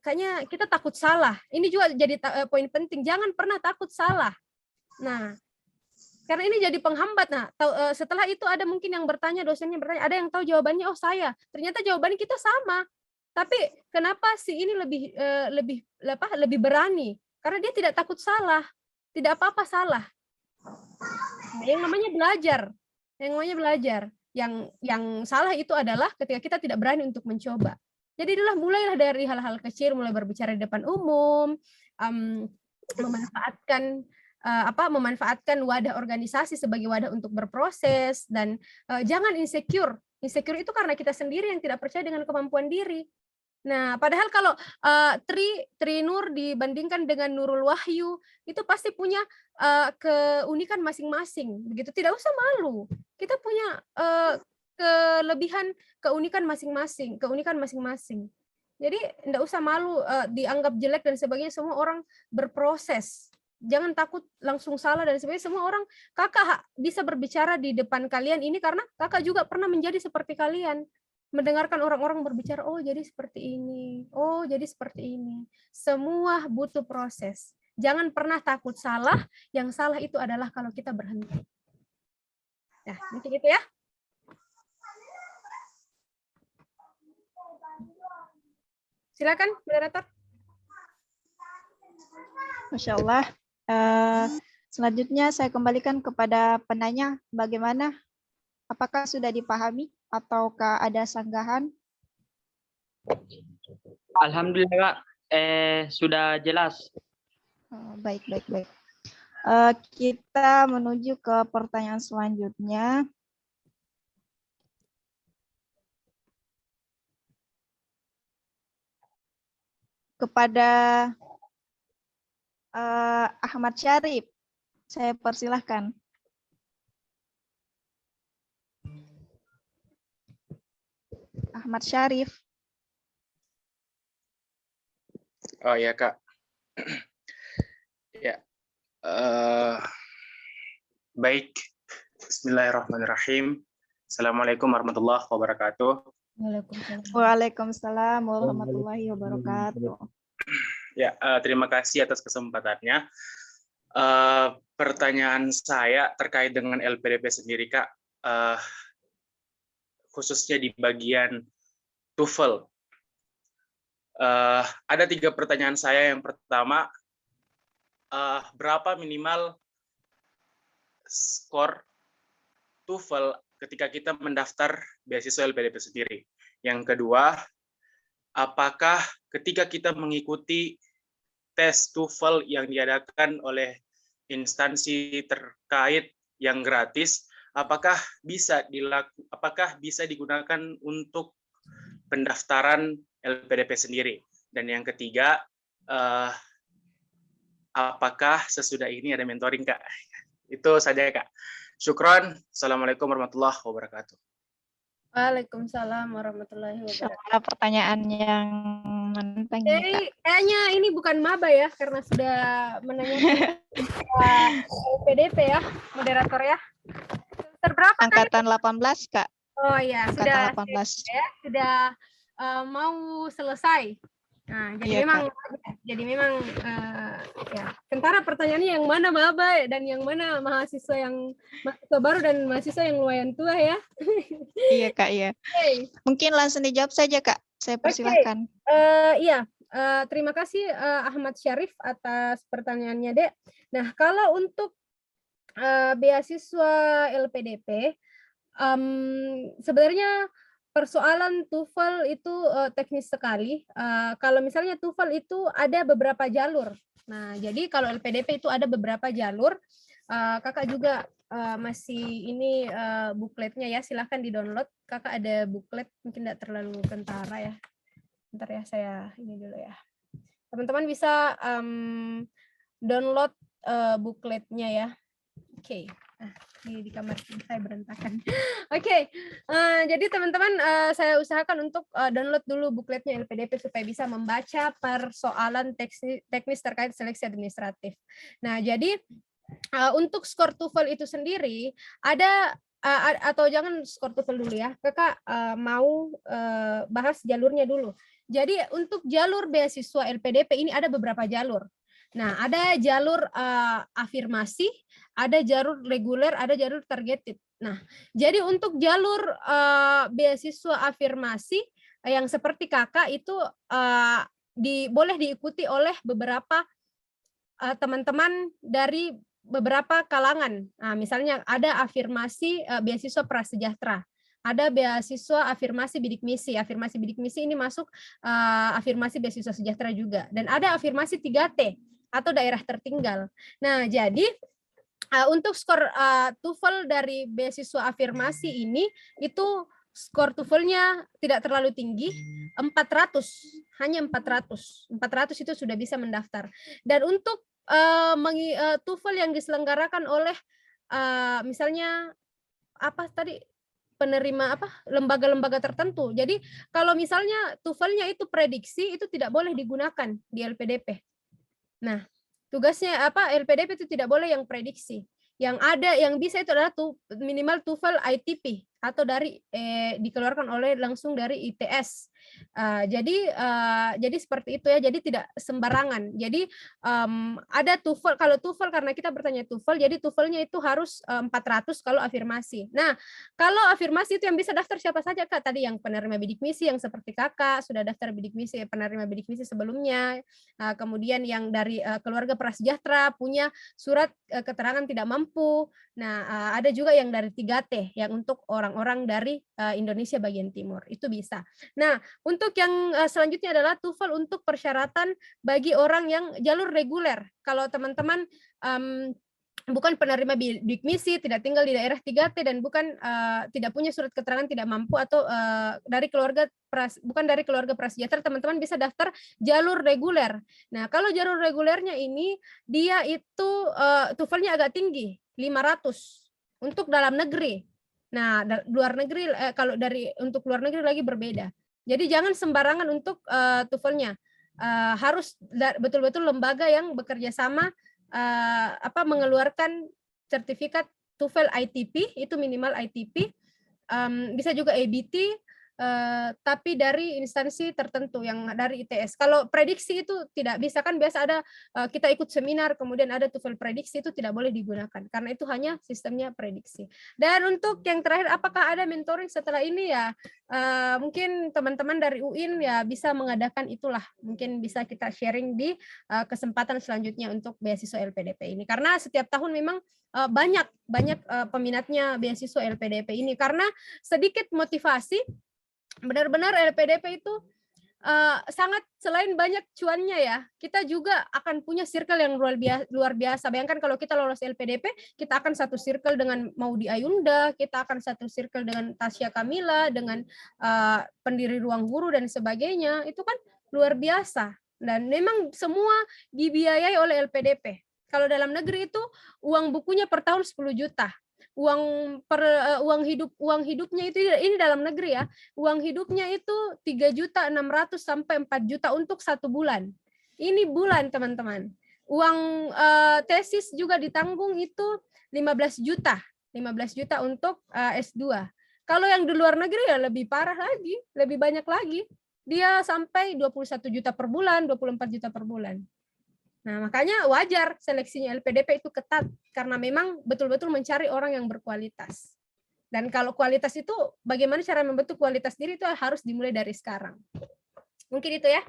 kayaknya kita takut salah. Ini juga jadi poin penting, jangan pernah takut salah. Nah, karena ini jadi penghambat. Nah, setelah itu ada mungkin yang bertanya, dosennya bertanya, ada yang tahu jawabannya, saya. Ternyata jawaban kita sama. Tapi kenapa si ini lebih berani? Karena dia tidak takut salah. Tidak apa-apa salah. Nah, yang namanya belajar. Yang salah itu adalah ketika kita tidak berani untuk mencoba. Jadi mulailah dari hal-hal kecil, mulai berbicara di depan umum, memanfaatkan memanfaatkan wadah organisasi sebagai wadah untuk berproses, dan jangan insecure. Insecure itu karena kita sendiri yang tidak percaya dengan kemampuan diri. Nah, padahal kalau Tri Nur dibandingkan dengan Nurul Wahyu, itu pasti punya keunikan masing-masing. Begitu, tidak usah malu. Kita punya kelebihan, keunikan masing-masing. Jadi tidak usah malu dianggap jelek dan sebagainya. Semua orang berproses. Jangan takut langsung salah dan sebagainya. Semua orang, kakak bisa berbicara di depan kalian ini karena kakak juga pernah menjadi seperti kalian. Mendengarkan orang-orang berbicara, oh jadi seperti ini, oh jadi seperti ini. Semua butuh proses. Jangan pernah takut salah, yang salah itu adalah kalau kita berhenti. Nah, mungkin itu ya. Silakan, moderator. Masya Allah. Selanjutnya saya kembalikan kepada penanya, bagaimana? Apakah sudah dipahami ataukah ada sanggahan? Alhamdulillah, Kak. Sudah jelas. Baik. Kita menuju ke pertanyaan selanjutnya. Kepada Ahmad Syarif, saya persilahkan. Ahmad Syarif. Oh ya Kak. Ya. Baik. Bismillahirrahmanirrahim. Assalamualaikum warahmatullahi wabarakatuh. Waalaikumsalam warahmatullahi wabarakatuh. Ya, terima kasih atas kesempatannya. Pertanyaan saya terkait dengan LPDP sendiri, Kak. Khususnya di bagian TOEFL. Ada 3 pertanyaan saya. Yang pertama, berapa minimal skor TOEFL ketika kita mendaftar beasiswa LPDP sendiri? Yang kedua, apakah ketika kita mengikuti tes TOEFL yang diadakan oleh instansi terkait yang gratis, apakah bisa digunakan untuk pendaftaran LPDP sendiri? Dan yang ketiga, apakah sesudah ini ada mentoring, Kak? Itu saja, Kak. Syukron. Assalamualaikum warahmatullahi wabarakatuh. Waalaikumsalam warahmatullahi wabarakatuh. Pertanyaan yang menantang. Jadi kayaknya ini bukan maba ya, karena sudah menanyakan LPDP ya, moderator ya. Terberapa Angkatan 18, Kak. Oh ya, Angkatan sudah 18. Ya, sudah mau selesai. Nah, jadi Iya, memang ya, sementara pertanyaannya yang mana maba dan yang mana mahasiswa baru dan mahasiswa yang lumayan tua ya. Iya, Kak, iya. Okay. Mungkin langsung dijawab saja, Kak. Saya persilahkan. Iya, terima kasih Ahmad Syarif atas pertanyaannya, Dek. Nah, kalau untuk beasiswa LPDP, sebenarnya persoalan TOEFL itu teknis sekali. Kalau misalnya TOEFL itu ada beberapa jalur. Nah, jadi kalau LPDP itu ada beberapa jalur. Kakak juga masih ini bukletnya ya, silahkan di-download. Kakak ada buklet, mungkin tidak terlalu kentara ya. Bentar ya, saya ini dulu ya. Teman-teman bisa download bukletnya ya. Oke. Nah, di kamar saya berantakan. Oke, jadi teman-teman saya usahakan untuk download dulu bukletnya LPDP supaya bisa membaca persoalan teknis terkait seleksi administratif. Nah, jadi untuk skor TOEFL itu sendiri ada atau jangan skor TOEFL dulu ya, Kakak mau bahas jalurnya dulu. Jadi untuk jalur beasiswa LPDP ini ada beberapa jalur. Nah, ada jalur afirmasi, ada jalur reguler, ada jalur targeted. Nah, jadi untuk jalur beasiswa afirmasi yang seperti Kakak itu boleh diikuti oleh beberapa teman-teman dari beberapa kalangan. Nah, misalnya ada afirmasi beasiswa prasejahtera. Ada beasiswa afirmasi bidik misi. Afirmasi bidik misi ini masuk afirmasi beasiswa sejahtera juga. Dan ada afirmasi 3T. atau daerah tertinggal. Nah, jadi untuk skor TOEFL dari beasiswa afirmasi ini itu skor TOEFL-nya tidak terlalu tinggi, 400, hanya 400. 400 itu sudah bisa mendaftar. Dan untuk TOEFL yang diselenggarakan oleh misalnya apa tadi, penerima lembaga-lembaga tertentu. Jadi kalau misalnya TOEFL-nya itu prediksi, itu tidak boleh digunakan di LPDP. Nah, tugasnya LPDP itu tidak boleh yang prediksi. Yang ada yang bisa itu adalah minimal TOEFL ITP atau dari dikeluarkan langsung dari ITS. Jadi seperti itu ya. Jadi tidak sembarangan. Jadi ada TOEFL, kalau TOEFL karena kita bertanya TOEFL, jadi TOEFL-nya itu harus 400 kalau afirmasi. Nah, kalau afirmasi itu yang bisa daftar siapa saja, Kak? Tadi yang penerima bidik misi yang seperti Kakak sudah daftar bidik misi, penerima bidik misi sebelumnya. Kemudian yang dari keluarga prasejahtera punya surat keterangan tidak mampu. Nah, ada juga yang dari 3T yang untuk orang-orang dari Indonesia bagian timur. Itu bisa. Nah, untuk yang selanjutnya adalah TOEFL untuk persyaratan bagi orang yang jalur reguler. Kalau teman-teman bukan penerima bidik misi, tidak tinggal di daerah 3T dan bukan tidak punya surat keterangan tidak mampu atau dari keluarga bukan dari keluarga prasejahtera, teman-teman bisa daftar jalur reguler. Nah, kalau jalur regulernya ini dia itu TOEFL-nya agak tinggi, 500 untuk dalam negeri. Nah, luar negeri kalau untuk luar negeri lagi berbeda. Jadi jangan sembarangan untuk TOEFL-nya. Harus betul-betul lembaga yang bekerja sama mengeluarkan sertifikat TOEFL ITP, itu minimal ITP, bisa juga ABT, tapi dari instansi tertentu yang dari ITS. Kalau prediksi itu tidak bisa, kan biasa ada kita ikut seminar kemudian ada TOEFL prediksi, itu tidak boleh digunakan karena itu hanya sistemnya prediksi. Dan untuk yang terakhir, apakah ada mentoring setelah ini ya? Mungkin teman-teman dari UIN ya bisa mengadakan itulah, mungkin bisa kita sharing di kesempatan selanjutnya untuk beasiswa LPDP ini, karena setiap tahun memang banyak peminatnya beasiswa LPDP ini, karena sedikit motivasi. Benar-benar LPDP itu sangat, selain banyak cuannya ya, kita juga akan punya circle yang luar biasa. Bayangkan kalau kita lolos LPDP, kita akan satu circle dengan Maudy Ayunda, kita akan satu circle dengan Tasya Kamila, dengan pendiri Ruang Guru dan sebagainya. Itu kan luar biasa. Dan memang semua dibiayai oleh LPDP. Kalau dalam negeri itu uang bukunya per tahun 10 juta. Uang hidupnya itu ini dalam negeri ya, uang hidupnya itu 3.600.000 sampai 4 juta untuk 1 bulan. Ini bulan teman-teman. Uang tesis juga ditanggung itu 15 juta untuk S2. Kalau yang di luar negeri ya lebih parah lagi, lebih banyak lagi. Dia sampai 21 juta per bulan, 24 juta per bulan. Nah, makanya wajar seleksinya LPDP itu ketat, karena memang betul-betul mencari orang yang berkualitas. Dan kalau kualitas itu, bagaimana cara membentuk kualitas diri itu harus dimulai dari sekarang. Mungkin itu ya.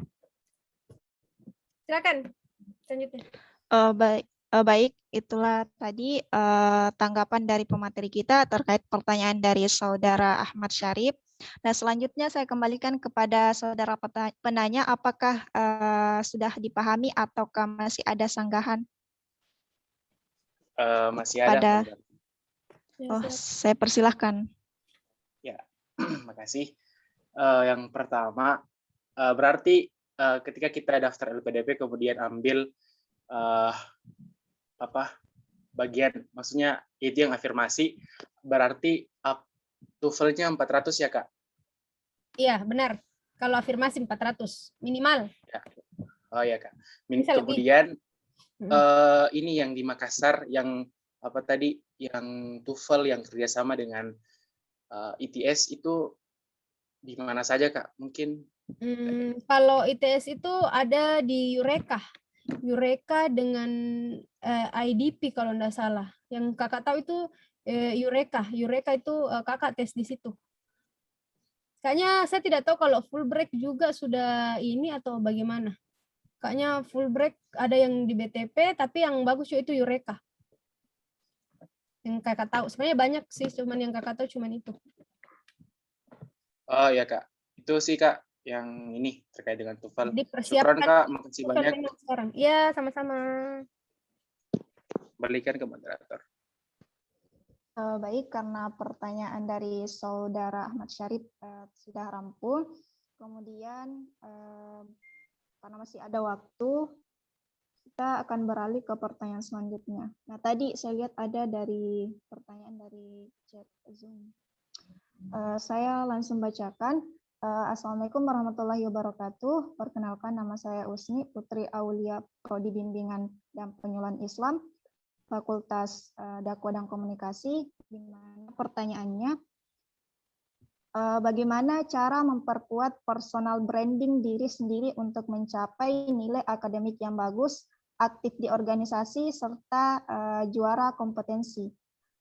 Silakan, selanjutnya. Baik, itulah tadi tanggapan dari pemateri kita terkait pertanyaan dari Saudara Ahmad Syarif. Nah, selanjutnya saya kembalikan kepada saudara penanya, apakah sudah dipahami ataukah masih ada sanggahan? Masih ada. Saya persilahkan. Ya, makasih. Yang pertama, berarti ketika kita daftar LPDP kemudian ambil bagian, maksudnya itu yang afirmasi, berarti TOEFL-nya 400 ya, Kak? Iya, benar. Kalau afirmasi 400 minimal. Ya. Oh ya, Kak. Kemudian ini yang di Makassar, yang yang TOEFL yang kerjasama dengan ITS itu di mana saja, Kak? Mungkin kalau ITS itu ada di Eureka dengan IDP kalau enggak salah. Yang Kakak tahu itu Eureka itu Kakak tes di situ. Kayaknya saya tidak tahu kalau Fulbright juga sudah ini atau bagaimana. Kayaknya Fulbright ada yang di BTP, tapi yang bagus itu Eureka. Yang Kakak tahu. Sebenarnya banyak sih, cuman yang Kakak tahu cuman itu. Oh ya, Kak. Itu sih, Kak. yang ini terkait dengan TOEFL. Syukran Dipersiapkan Kak, makasih banyak. sekarang. Iya, sama-sama. Balikan ke moderator. Baik, karena pertanyaan dari Saudara Ahmad Syarif sudah rampung, kemudian karena masih ada waktu, kita akan beralih ke pertanyaan selanjutnya. Nah, tadi saya lihat ada dari pertanyaan dari chat Zoom. Saya langsung bacakan. Assalamualaikum warahmatullahi wabarakatuh. Perkenalkan, nama saya Usni, Putri Aulia, Prodi Bimbingan dan Penyuluhan Islam, Fakultas Dakwah dan Komunikasi. Di mana pertanyaannya, bagaimana cara memperkuat personal branding diri sendiri untuk mencapai nilai akademik yang bagus, aktif di organisasi, serta juara kompetensi?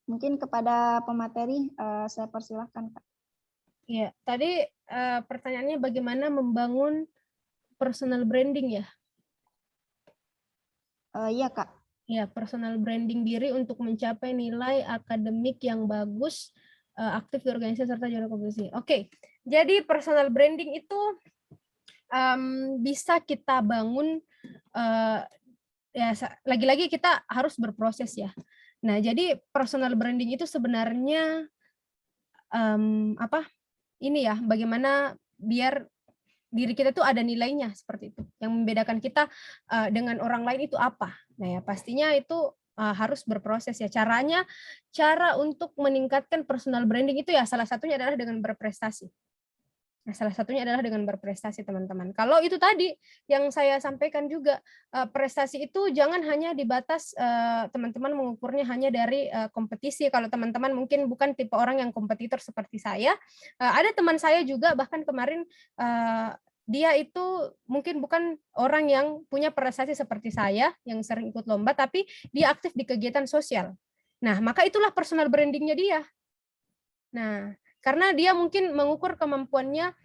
Mungkin kepada pemateri saya persilahkan, Kak. Iya, tadi pertanyaannya bagaimana membangun personal branding ya? Iya, Kak. Ya, personal branding diri untuk mencapai nilai akademik yang bagus, aktif di organisasi serta juara kompetisi. Oke, jadi personal branding itu bisa kita bangun, ya lagi-lagi kita harus berproses ya. Nah, jadi personal branding itu sebenarnya ini ya, bagaimana biar diri kita tuh ada nilainya seperti itu. Yang membedakan kita dengan orang lain itu apa? Nah ya pastinya itu harus berproses ya. Cara untuk meningkatkan personal branding itu ya salah satunya adalah dengan berprestasi. Nah, salah satunya adalah dengan berprestasi, teman-teman. Kalau itu tadi yang saya sampaikan juga, prestasi itu jangan hanya dibatas teman-teman mengukurnya hanya dari kompetisi. Kalau teman-teman mungkin bukan tipe orang yang kompetitor seperti saya, ada teman saya juga bahkan kemarin dia itu mungkin bukan orang yang punya prestasi seperti saya yang sering ikut lomba, tapi dia aktif di kegiatan sosial. Nah, maka itulah personal brandingnya dia. Nah, karena dia mungkin mengukur kemampuannya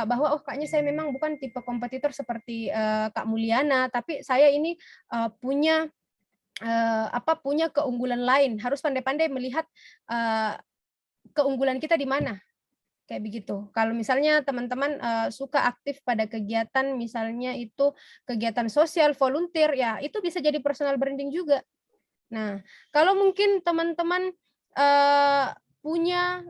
bahwa kayaknya saya memang bukan tipe kompetitor seperti Kak Mulyana, tapi saya ini punya punya keunggulan lain. Harus pandai-pandai melihat keunggulan kita di mana. Kayak begitu. Kalau misalnya teman-teman suka aktif pada kegiatan, misalnya itu kegiatan sosial, volunteer, ya itu bisa jadi personal branding juga. Nah, kalau mungkin teman-teman punya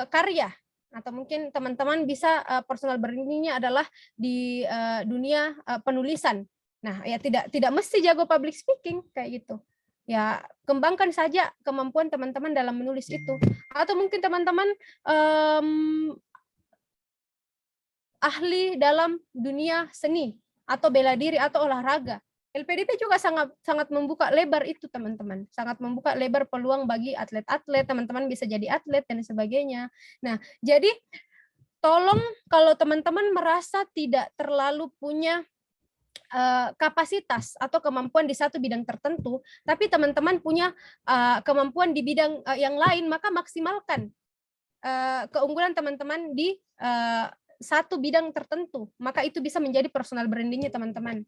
karya, atau mungkin teman-teman bisa personal branding-nya adalah di dunia penulisan. Nah, ya tidak mesti jago public speaking kayak gitu. Ya, kembangkan saja kemampuan teman-teman dalam menulis itu. Atau mungkin teman-teman ahli dalam dunia seni atau bela diri atau olahraga. LPDP juga sangat membuka lebar itu, teman-teman. Sangat membuka lebar peluang bagi atlet-atlet, teman-teman bisa jadi atlet dan sebagainya. Nah, jadi tolong kalau teman-teman merasa tidak terlalu punya kapasitas atau kemampuan di satu bidang tertentu, tapi teman-teman punya kemampuan di bidang yang lain, maka maksimalkan keunggulan teman-teman di satu bidang tertentu, maka itu bisa menjadi personal brandingnya teman-teman.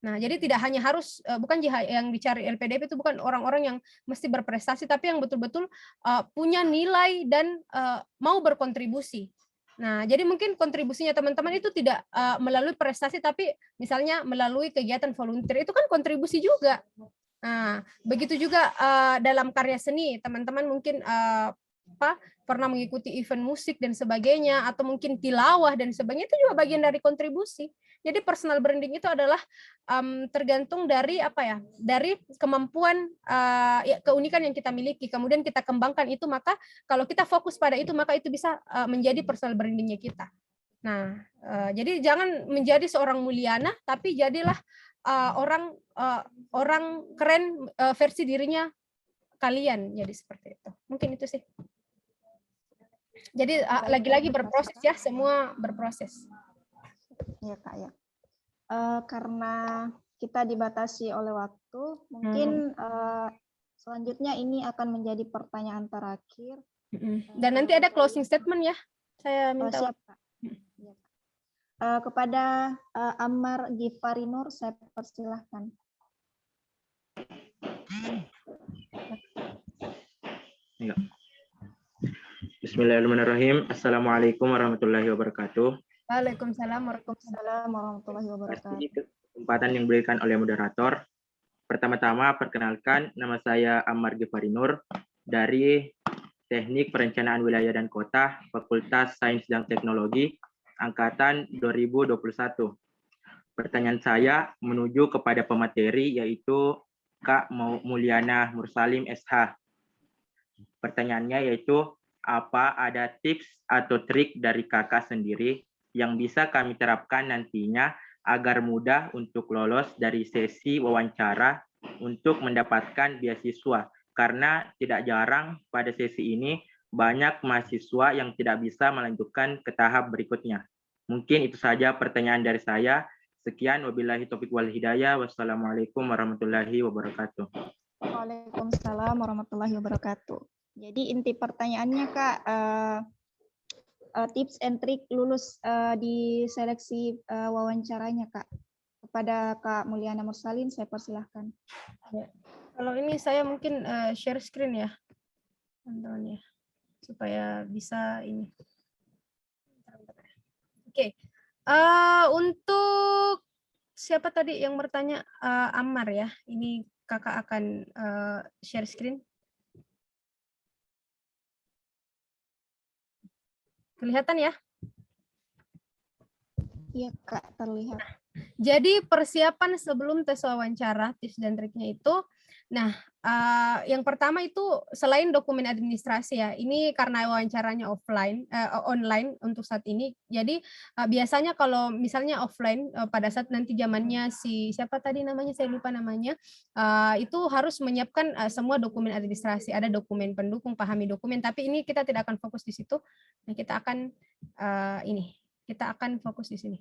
Nah, jadi tidak hanya harus, bukan yang dicari LPDP itu bukan orang-orang yang mesti berprestasi, tapi yang betul-betul punya nilai dan mau berkontribusi. Nah, jadi mungkin kontribusinya teman-teman itu tidak melalui prestasi, tapi misalnya melalui kegiatan volunteer, itu kan kontribusi juga. Nah, begitu juga dalam karya seni, teman-teman mungkin pernah mengikuti event musik dan sebagainya, atau mungkin tilawah dan sebagainya, itu juga bagian dari kontribusi. Jadi personal branding itu adalah tergantung dari dari kemampuan, keunikan yang kita miliki, kemudian kita kembangkan itu, maka kalau kita fokus pada itu, maka itu bisa menjadi personal brandingnya kita. Nah, jadi jangan menjadi seorang Mulyana, tapi jadilah orang keren versi dirinya kalian, jadi seperti itu. Mungkin itu sih. Jadi lagi-lagi berproses ya, semua berproses. Ya, Kak, ya. Karena kita dibatasi oleh waktu, mungkin selanjutnya ini akan menjadi pertanyaan terakhir. Dan nanti ada closing statement ya, saya minta. Siap, Kak. Ya. Kepada Ammar Gifari Nur, saya persilahkan. Ya. Bismillahirrahmanirrahim. Assalamualaikum warahmatullahi wabarakatuh. Waalaikumsalam warahmatullahi Assalamualaikum warahmatullahi wabarakatuh. Terima kasih kesempatan yang diberikan oleh moderator. Pertama-tama, perkenalkan, nama saya Ammar Gifari Nur dari Teknik Perencanaan Wilayah dan Kota, Fakultas Sains dan Teknologi, Angkatan 2021. Pertanyaan saya menuju kepada pemateri, yaitu Kak Mulyana Mursalim SH. Pertanyaannya yaitu, apa ada tips atau trik dari kakak sendiri yang bisa kami terapkan nantinya agar mudah untuk lolos dari sesi wawancara untuk mendapatkan beasiswa? Karena tidak jarang pada sesi ini banyak mahasiswa yang tidak bisa melanjutkan ke tahap berikutnya. Mungkin itu saja pertanyaan dari saya. Sekian, wabillahi taufiq wal hidayah. Wassalamualaikum warahmatullahi wabarakatuh. Waalaikumsalam warahmatullahi wabarakatuh. Jadi inti pertanyaannya Kak, tips and trick lulus di seleksi wawancaranya Kak. Kepada Kak Mulyana Mursalin, saya persilahkan. Ya. Kalau ini saya mungkin share screen ya, teman-teman ya, supaya bisa ini. Oke. Untuk siapa tadi yang bertanya, Ammar ya, ini kakak akan share screen. Kelihatan ya? Iya Kak, terlihat. Jadi persiapan sebelum tes wawancara, tips dan triknya itu, nah yang pertama itu selain dokumen administrasi ya, ini karena wawancaranya online untuk saat ini, jadi biasanya kalau misalnya offline pada saat nanti zamannya siapa tadi namanya, saya lupa namanya, itu harus menyiapkan semua dokumen administrasi, ada dokumen pendukung, pahami dokumen, tapi ini kita tidak akan fokus di situ, nah kita akan kita akan fokus di sini.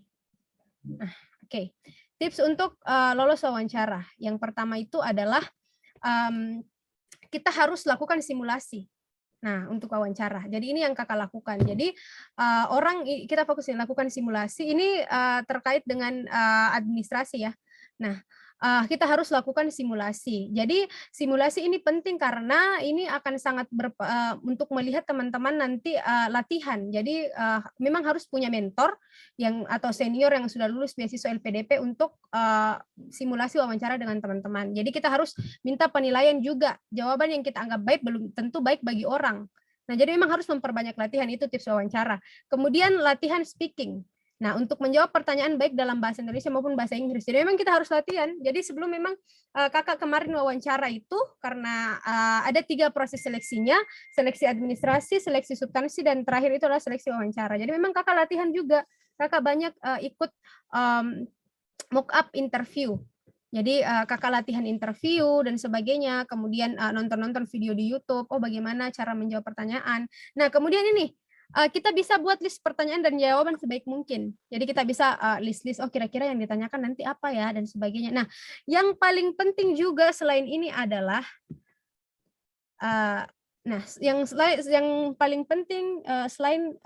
Nah, oke. Tips untuk lolos wawancara. Yang pertama itu adalah kita harus lakukan simulasi. Nah, untuk wawancara. Jadi ini yang kakak lakukan. Jadi kita fokus lakukan simulasi. Ini terkait dengan administrasi ya. Nah, kita harus lakukan simulasi. Jadi simulasi ini penting karena ini akan sangat untuk melihat teman-teman nanti latihan. Jadi memang harus punya mentor atau senior yang sudah lulus beasiswa LPDP untuk simulasi wawancara dengan teman-teman. Jadi kita harus minta penilaian juga. Jawaban yang kita anggap baik belum tentu baik bagi orang. Nah, jadi memang harus memperbanyak latihan, itu tips wawancara. Kemudian latihan speaking. Nah, untuk menjawab pertanyaan baik dalam bahasa Indonesia maupun bahasa Inggris. Jadi memang kita harus latihan. Jadi sebelum memang kakak kemarin wawancara itu, karena ada 3 proses seleksinya, seleksi administrasi, seleksi substansi, dan terakhir itu adalah seleksi wawancara. Jadi memang kakak latihan juga. Kakak banyak ikut mock up interview. Jadi kakak latihan interview dan sebagainya, kemudian nonton-nonton video di YouTube, oh bagaimana cara menjawab pertanyaan. Nah, kemudian ini, kita bisa buat list pertanyaan dan jawaban sebaik mungkin. Jadi kita bisa list-list, oh kira-kira yang ditanyakan nanti apa ya, dan sebagainya. Nah, yang paling penting juga selain ini adalah, yang paling penting selain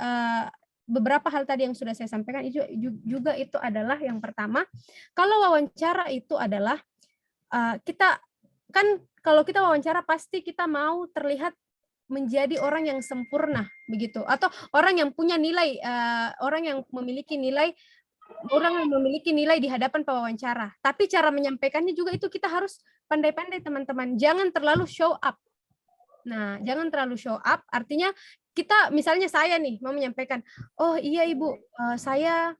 beberapa hal tadi yang sudah saya sampaikan, juga itu adalah yang pertama, kalau wawancara itu adalah, kalau kita wawancara pasti kita mau terlihat menjadi orang yang sempurna begitu, atau orang yang punya nilai, orang yang memiliki nilai di hadapan pewawancara. Tapi cara menyampaikannya juga itu kita harus pandai-pandai teman-teman, jangan terlalu show up. Nah, jangan terlalu show up, artinya kita, misalnya saya nih mau menyampaikan, oh iya Ibu, saya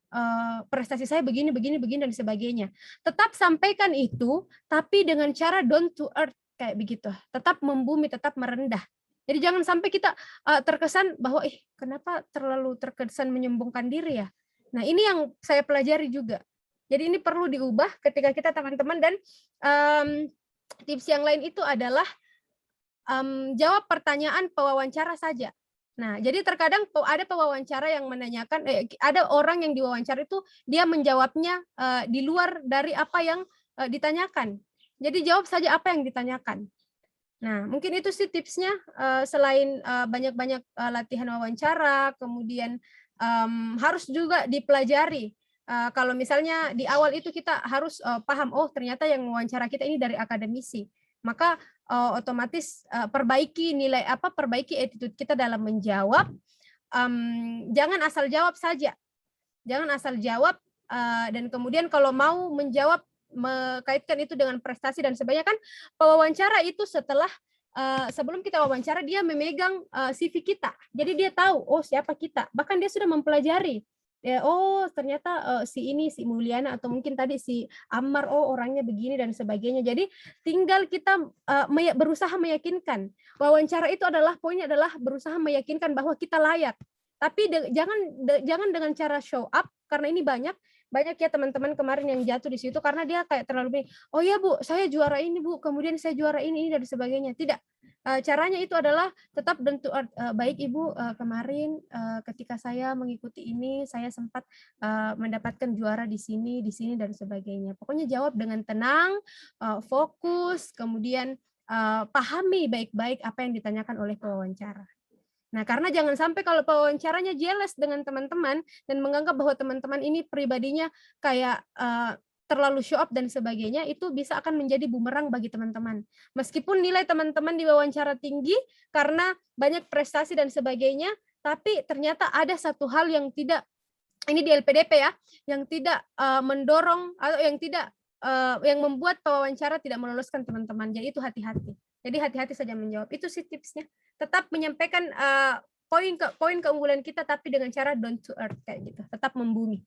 prestasi saya begini dan sebagainya. Tetap sampaikan itu, tapi dengan cara down to earth kayak begitu, tetap membumi, tetap merendah. Jadi jangan sampai kita terkesan bahwa kenapa terlalu terkesan menyombongkan diri ya. Nah, ini yang saya pelajari juga. Jadi ini perlu diubah ketika kita teman-teman, dan tips yang lain itu adalah jawab pertanyaan pewawancara saja. Nah, jadi terkadang ada pewawancara yang menanyakan, ada orang yang diwawancara itu dia menjawabnya di luar dari apa yang ditanyakan. Jadi jawab saja apa yang ditanyakan. Nah, mungkin itu sih tipsnya, selain banyak-banyak latihan wawancara, kemudian harus juga dipelajari. Kalau misalnya di awal itu kita harus paham, oh ternyata yang wawancara kita ini dari akademisi. Maka otomatis perbaiki attitude kita dalam menjawab, jangan asal jawab saja. Jangan asal jawab dan kemudian kalau mau menjawab mengkaitkan itu dengan prestasi dan sebagainya. Kan pewawancara itu setelah sebelum kita wawancara dia memegang CV kita. Jadi dia tahu oh siapa kita. Bahkan dia sudah mempelajari. Ya, oh ternyata si ini si Mulyana atau mungkin tadi si Ammar, oh orangnya begini dan sebagainya. Jadi tinggal kita berusaha meyakinkan. Wawancara itu adalah poinnya adalah berusaha meyakinkan bahwa kita layak. Tapi jangan dengan cara show up, karena ini banyak ya teman-teman kemarin yang jatuh di situ karena dia kayak terlalu oh ya Bu, saya juara ini Bu, kemudian saya juara ini dan sebagainya. Tidak. Caranya itu adalah tetap baik Ibu, kemarin ketika saya mengikuti ini saya sempat mendapatkan juara di sini dan sebagainya. Pokoknya jawab dengan tenang, fokus, kemudian pahami baik-baik apa yang ditanyakan oleh pewawancara. Nah, karena jangan sampai kalau pewawancaranya jealous dengan teman-teman dan menganggap bahwa teman-teman ini pribadinya kayak terlalu show up dan sebagainya, itu bisa akan menjadi bumerang bagi teman-teman. Meskipun nilai teman-teman di wawancara tinggi karena banyak prestasi dan sebagainya, tapi ternyata ada satu hal yang tidak, ini di LPDP ya, yang tidak mendorong atau yang membuat pewawancara tidak meloloskan teman-teman. Jadi itu hati-hati. Jadi hati-hati saja menjawab. Itu sih tipsnya. Tetap menyampaikan poin keunggulan kita tapi dengan cara down to earth kayak gitu. Tetap membumi.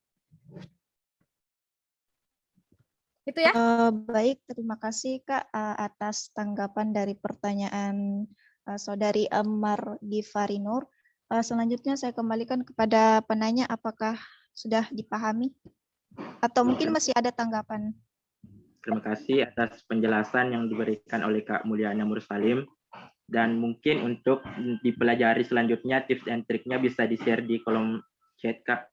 Itu ya. Baik, terima kasih Kak atas tanggapan dari pertanyaan Saudari Ammar Gifarinur. Selanjutnya saya kembalikan kepada penanya, apakah sudah dipahami atau mungkin masih ada tanggapan? Terima kasih atas penjelasan yang diberikan oleh Kak Mulyana Mursalim. Dan mungkin untuk dipelajari selanjutnya tips dan triknya bisa di-share di kolom chat, Kak.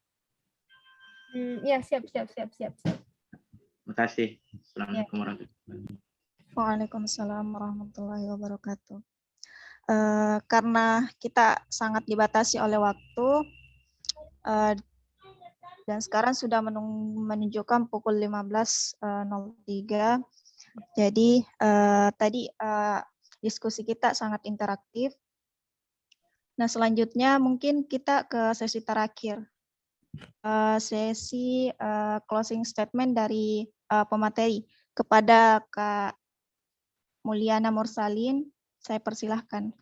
Ya, siap. Terima kasih. Assalamualaikum warahmatullahi wabarakatuh. Waalaikumsalam warahmatullahi wabarakatuh. Karena kita sangat dibatasi oleh waktu, dan sekarang sudah menunjukkan pukul 15.03. Jadi tadi diskusi kita sangat interaktif. Nah, selanjutnya mungkin kita ke sesi terakhir. Sesi closing statement dari pemateri. Kepada Kak Mulyana Mursalim, saya persilahkan.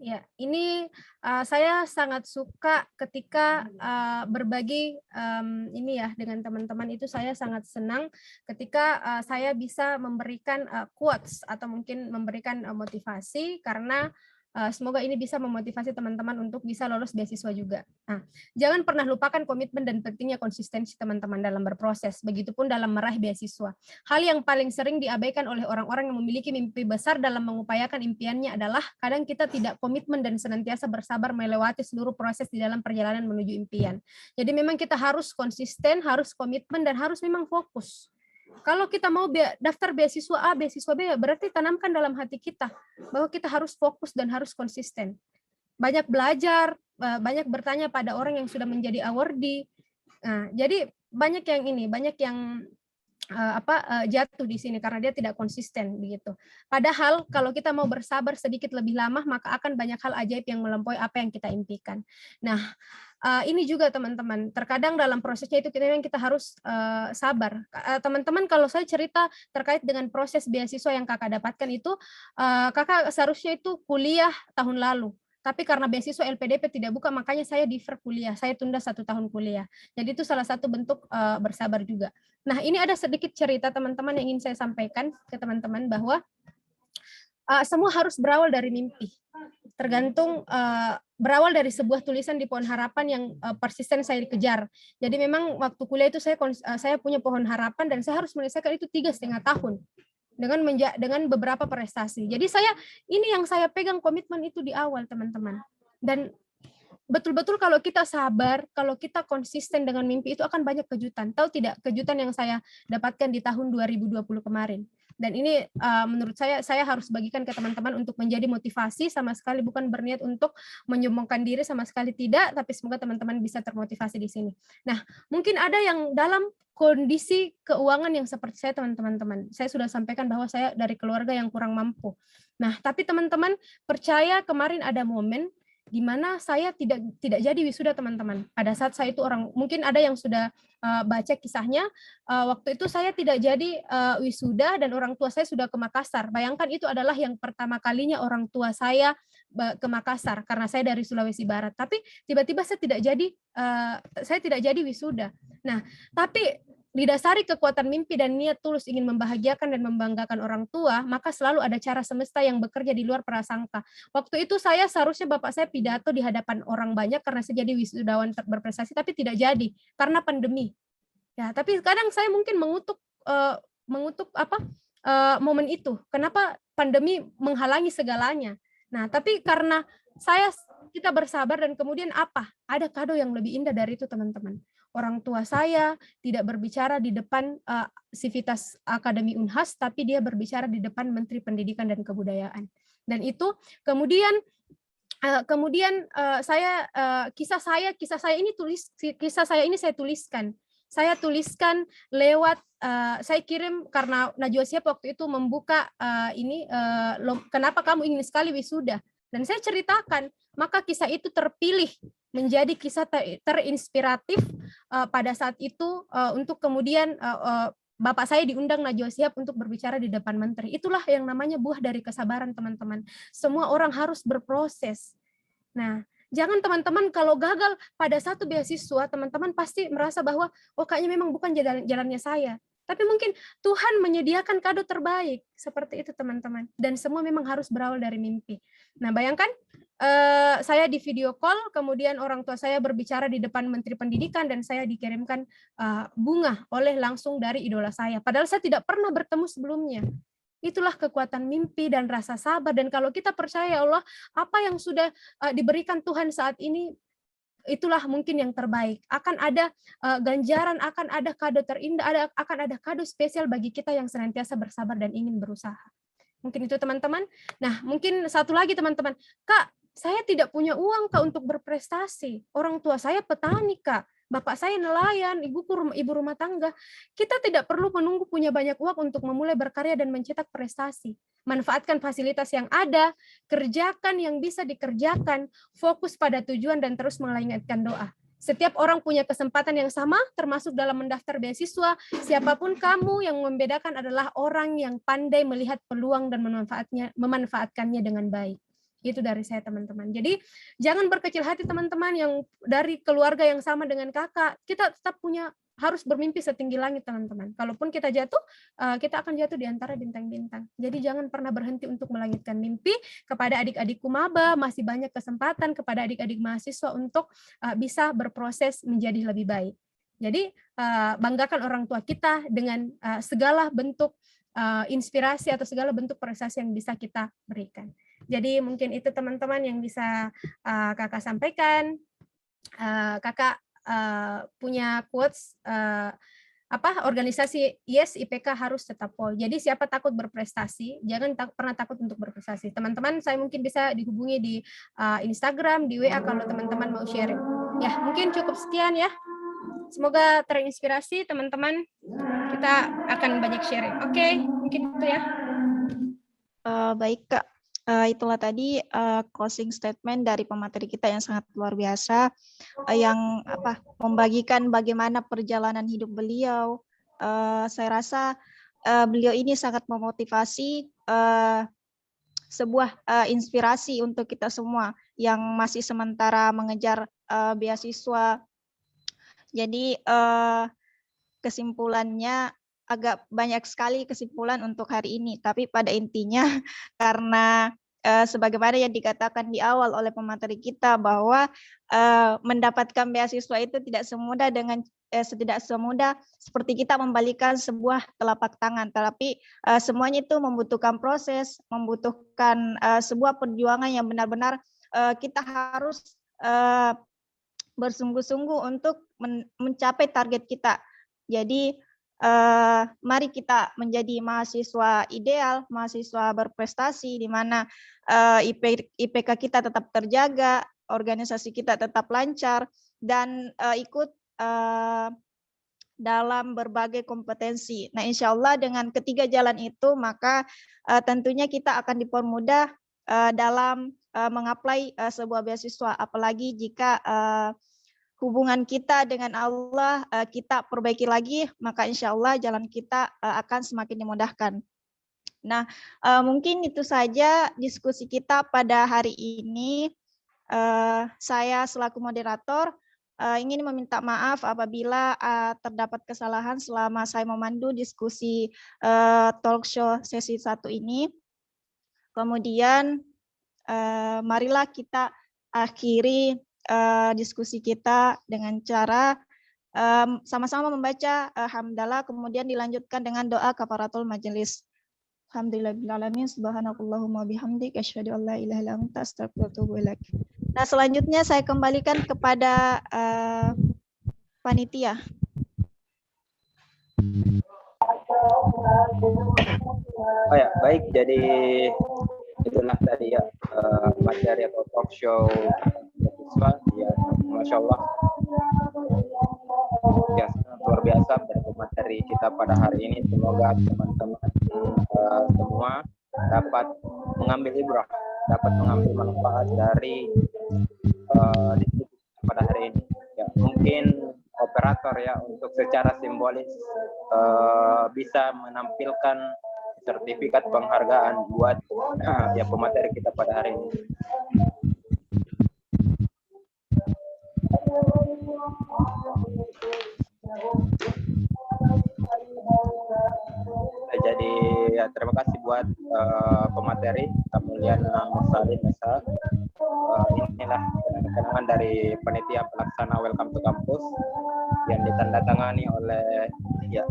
Ya, ini saya sangat suka ketika berbagi ini ya dengan teman-teman, itu saya sangat senang ketika saya bisa memberikan quotes atau mungkin memberikan motivasi, karena semoga ini bisa memotivasi teman-teman untuk bisa lolos beasiswa juga. Nah, jangan pernah lupakan komitmen dan pentingnya konsistensi teman-teman dalam berproses, begitupun dalam meraih beasiswa. Hal yang paling sering diabaikan oleh orang-orang yang memiliki mimpi besar dalam mengupayakan impiannya adalah kadang kita tidak komitmen dan senantiasa bersabar melewati seluruh proses di dalam perjalanan menuju impian. Jadi memang kita harus konsisten, harus komitmen, dan harus memang fokus. Kalau kita mau daftar beasiswa A, beasiswa B, berarti tanamkan dalam hati kita bahwa kita harus fokus dan harus konsisten. Banyak belajar, banyak bertanya pada orang yang sudah menjadi awardee. Nah, jadi banyak yang jatuh di sini karena dia tidak konsisten begitu. Padahal kalau kita mau bersabar sedikit lebih lama, maka akan banyak hal ajaib yang melampaui apa yang kita impikan. Nah, ini juga teman-teman, terkadang dalam prosesnya itu kita harus sabar. Teman-teman, kalau saya cerita terkait dengan proses beasiswa yang kakak dapatkan itu, kakak seharusnya itu kuliah tahun lalu. Tapi karena beasiswa LPDP tidak buka, makanya saya defer kuliah, saya tunda 1 tahun kuliah. Jadi itu salah satu bentuk bersabar juga. Nah, ini ada sedikit cerita teman-teman yang ingin saya sampaikan ke teman-teman bahwa semua harus berawal dari mimpi. Tergantung berawal dari sebuah tulisan di pohon harapan yang persisten saya dikejar. Jadi memang waktu kuliah itu saya punya pohon harapan dan saya harus menyelesaikan itu 3,5 tahun dengan beberapa prestasi. Jadi ini yang saya pegang komitmen itu di awal, teman-teman. Dan betul-betul kalau kita sabar, kalau kita konsisten dengan mimpi, itu akan banyak kejutan. Tahu tidak kejutan yang saya dapatkan di tahun 2020 kemarin? Dan ini menurut saya harus bagikan ke teman-teman untuk menjadi motivasi, sama sekali bukan berniat untuk menyombongkan diri, sama sekali tidak, tapi semoga teman-teman bisa termotivasi di sini. Nah, mungkin ada yang dalam kondisi keuangan yang seperti saya, teman-teman. Saya sudah sampaikan bahwa saya dari keluarga yang kurang mampu. Nah, tapi teman-teman percaya kemarin ada momen di mana saya tidak jadi wisuda, teman-teman. Pada saat saya itu mungkin ada yang sudah baca kisahnya, waktu itu saya tidak jadi wisuda dan orang tua saya sudah ke Makassar. Bayangkan itu adalah yang pertama kalinya orang tua saya ke Makassar karena saya dari Sulawesi Barat. Tapi tiba-tiba saya tidak jadi wisuda. Nah, tapi didasari kekuatan mimpi dan niat tulus ingin membahagiakan dan membanggakan orang tua, maka selalu ada cara semesta yang bekerja di luar prasangka. Waktu itu seharusnya bapak saya pidato di hadapan orang banyak karena saya jadi wisudawan berprestasi, tapi tidak jadi karena pandemi. Ya, tapi kadang saya mungkin mengutuk momen itu. Kenapa pandemi menghalangi segalanya? Nah, tapi karena kita bersabar dan kemudian ada kado yang lebih indah dari itu, teman-teman. Orang tua saya tidak berbicara di depan Sivitas Akademi Unhas, tapi dia berbicara di depan Menteri Pendidikan dan Kebudayaan. Dan itu kemudian kisah saya ini saya tuliskan. Saya tuliskan lewat saya kirim karena Najwa Shihab waktu itu membuka kenapa kamu ingin sekali wisuda, dan saya ceritakan, maka kisah itu terpilih menjadi kisah terinspiratif pada saat itu untuk kemudian Bapak saya diundang Najwa Shihab untuk berbicara di depan menteri. Itulah yang namanya buah dari kesabaran, teman-teman. Semua orang harus berproses. Nah, jangan teman-teman kalau gagal pada satu beasiswa, teman-teman pasti merasa bahwa kayaknya memang bukan jalannya saya. Tapi mungkin Tuhan menyediakan kado terbaik. Seperti itu, teman-teman. Dan semua memang harus berawal dari mimpi. Nah, bayangkan saya di video call, kemudian orang tua saya berbicara di depan Menteri Pendidikan, dan saya dikirimkan bunga langsung dari idola saya. Padahal saya tidak pernah bertemu sebelumnya. Itulah kekuatan mimpi dan rasa sabar. Dan kalau kita percaya Allah, apa yang sudah diberikan Tuhan saat ini, itulah mungkin yang terbaik. Akan ada ganjaran, akan ada kado terindah, akan ada kado spesial bagi kita yang senantiasa bersabar dan ingin berusaha. Mungkin itu, teman-teman. Nah, mungkin satu lagi, teman-teman. Kak, saya tidak punya uang, Kak, untuk berprestasi. Orang tua saya petani, Kak. Bapak saya nelayan, ibu rumah tangga. Kita tidak perlu menunggu punya banyak uang untuk memulai berkarya dan mencetak prestasi. Manfaatkan fasilitas yang ada, kerjakan yang bisa dikerjakan, fokus pada tujuan dan terus mengingatkan doa. Setiap orang punya kesempatan yang sama, termasuk dalam mendaftar beasiswa. Siapapun kamu, yang membedakan adalah orang yang pandai melihat peluang dan memanfaatkannya dengan baik. Itu dari saya, teman-teman. Jadi jangan berkecil hati, teman-teman, yang dari keluarga yang sama dengan kakak. Kita tetap harus bermimpi setinggi langit, teman-teman. Kalaupun kita jatuh, kita akan jatuh di antara bintang-bintang. Jadi jangan pernah berhenti untuk melangitkan mimpi. Kepada adik-adikku maba, masih banyak kesempatan kepada adik-adik mahasiswa untuk bisa berproses menjadi lebih baik. Jadi banggakan orang tua kita dengan segala bentuk inspirasi atau segala bentuk prestasi yang bisa kita berikan. Jadi mungkin itu, teman-teman, yang bisa kakak sampaikan. Kakak punya quotes organisasi Yes IPK harus tetap pol. Jadi siapa takut berprestasi, jangan pernah takut untuk berprestasi. Teman-teman, saya mungkin bisa dihubungi di Instagram, di WA kalau teman-teman mau sharing. Ya, mungkin cukup sekian ya. Semoga terinspirasi, teman-teman. Kita akan banyak sharing. Oke, mungkin itu ya. Baik, Kak. Itulah tadi closing statement dari pemateri kita yang sangat luar biasa, yang membagikan bagaimana perjalanan hidup beliau. Saya rasa beliau ini sangat memotivasi, sebuah inspirasi untuk kita semua yang masih sementara mengejar beasiswa. Jadi kesimpulannya agak banyak sekali kesimpulan untuk hari ini, tapi pada intinya karena sebagaimana yang dikatakan di awal oleh pemateri kita bahwa mendapatkan beasiswa itu tidak semudah seperti kita membalikan sebuah telapak tangan, tapi semuanya itu membutuhkan proses, membutuhkan sebuah perjuangan yang benar-benar kita harus bersungguh-sungguh untuk mencapai target kita. Jadi mari kita menjadi mahasiswa ideal, mahasiswa berprestasi, di mana IPK kita tetap terjaga, organisasi kita tetap lancar, dan ikut dalam berbagai kompetensi. Nah, insya Allah dengan ketiga jalan itu, maka tentunya kita akan dipermudah dalam mengapply sebuah beasiswa, apalagi jika hubungan kita dengan Allah kita perbaiki lagi, maka insya Allah jalan kita akan semakin dimudahkan. Nah, mungkin itu saja diskusi kita pada hari ini. Saya selaku moderator ingin meminta maaf apabila terdapat kesalahan selama saya memandu diskusi talk show sesi 1 ini. Kemudian marilah kita akhiri diskusi kita dengan cara sama-sama membaca hamdalah, kemudian dilanjutkan dengan doa kafaratul majelis. Alhamdulillahirrahmanirrahim, subhanakallahumma bihamdik, asyhadu an la ilaha illa anta, astaghfiruka wa atubu ilaik. Nah, selanjutnya saya kembalikan kepada panitia. Oh ya, baik. Jadi itulah tadi ya materi atau talk show siswa ya, Masya Allah ya, luar biasa dari materi kita pada hari ini. Semoga teman-teman semua dapat mengambil ibrah, dapat mengambil manfaat dari diskusi pada hari ini. Ya, mungkin operator ya untuk secara simbolis bisa menampilkan sertifikat penghargaan buat ya pemateri kita pada hari ini. Jadi ya, terima kasih buat pemateri Kemuliaan Mursalin Mesa. Inilah kenangan dari panitia pelaksana Welcome to Campus yang ditandatangani oleh ya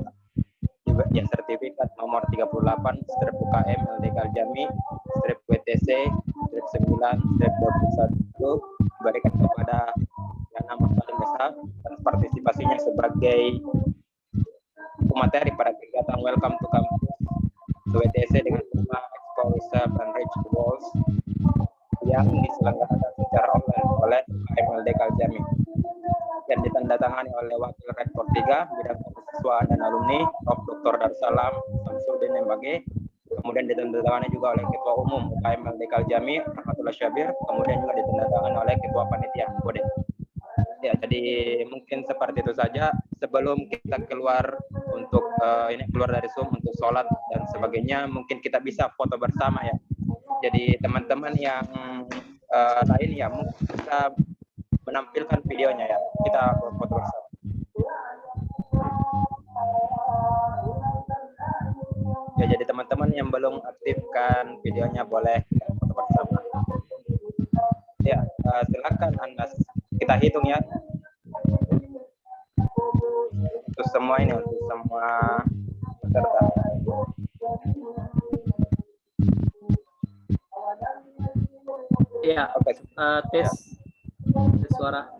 sertifikat nomor 38/UKM LDK Al-Jami/WTC/9/21 diberikan kepada Yana Mursalin Mesa dan partisipasinya sebagai pemateri pada kegiatan Welcome to Campus WTC dengan tema Explore Yourself and Reach the Walls yang diselenggarakan secara online oleh UKM LDK Al-Jami yang ditandatangani oleh Wakil Rektor 3 Bidang Kemahasiswaan dan Alumni Prof. Dr. Darussalam Samsudin MBG, kemudian ditandatangani juga oleh Ketua Umum UKM LDK Al-Jami Rahmatullah Syabir, kemudian juga ditandatangani oleh Ketua Panitia Bode. Ya, jadi mungkin seperti itu saja sebelum kita keluar untuk keluar dari Zoom untuk sholat dan sebagainya, mungkin kita bisa foto bersama ya. Jadi teman-teman yang lain ya mungkin bisa menampilkan videonya ya, kita foto bersama. Ya, jadi teman-teman yang belum aktifkan videonya boleh foto bersama. Ya, silakan Anda, kita hitung ya. Untuk semua ini, untuk semua peserta. Iya, Oke. tes suara.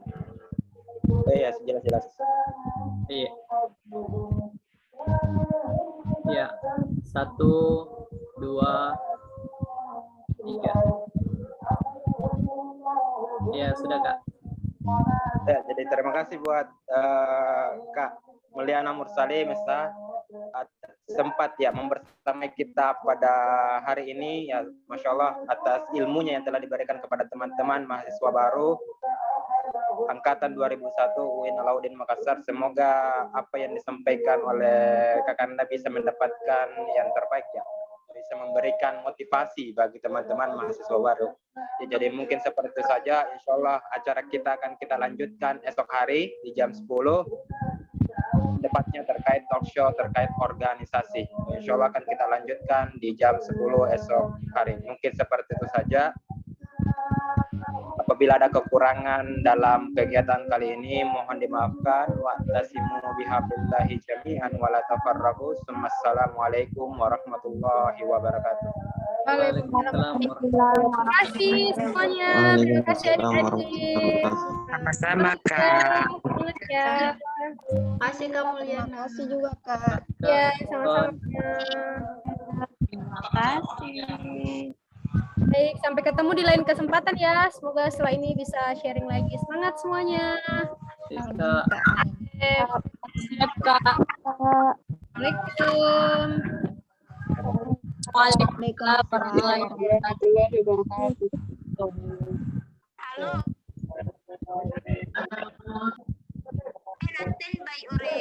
Iya, jelas-jelas. Iya. Iya. 1, 2, 3. Iya, sudah Kak. Ya, jadi terima kasih buat Kak Mulyana Mursalin Mesa sempat ya membersamai kita pada hari ini ya, Masya Allah atas ilmunya yang telah diberikan kepada teman-teman mahasiswa baru angkatan 2001 UIN Alauddin Makassar. Semoga apa yang disampaikan oleh Kakanda bisa mendapatkan yang terbaik ya, bisa memberikan motivasi bagi teman-teman mahasiswa baru. Ya, jadi mungkin seperti itu saja. Insya Allah acara kita akan kita lanjutkan esok hari di jam 10. Tepatnya terkait talk show, terkait organisasi. Insya Allah akan kita lanjutkan di jam 10 esok hari. Mungkin seperti itu saja. Apabila ada kekurangan dalam kegiatan kali ini, mohon dimaafkan. Wa'tasimu bihablillahi jami'an wa la tafarraqu. Assalamualaikum warahmatullahi wabarakatuh. Waalaikumsalam. Terima kasih semuanya. Terima kasih adik-adik. Sama-sama Kak. Ya. Terima kasih Kak Mulyana. Terima kasih juga Kak. Ya, sama-sama. Terima kasih. Baik, sampai ketemu di lain kesempatan ya. Semoga setelah ini bisa sharing lagi. Semangat semuanya. Siap, Kak. Assalamualaikum. Waalaikumsalam warahmatullahi wabarakatuh. Halo. Nanti by ore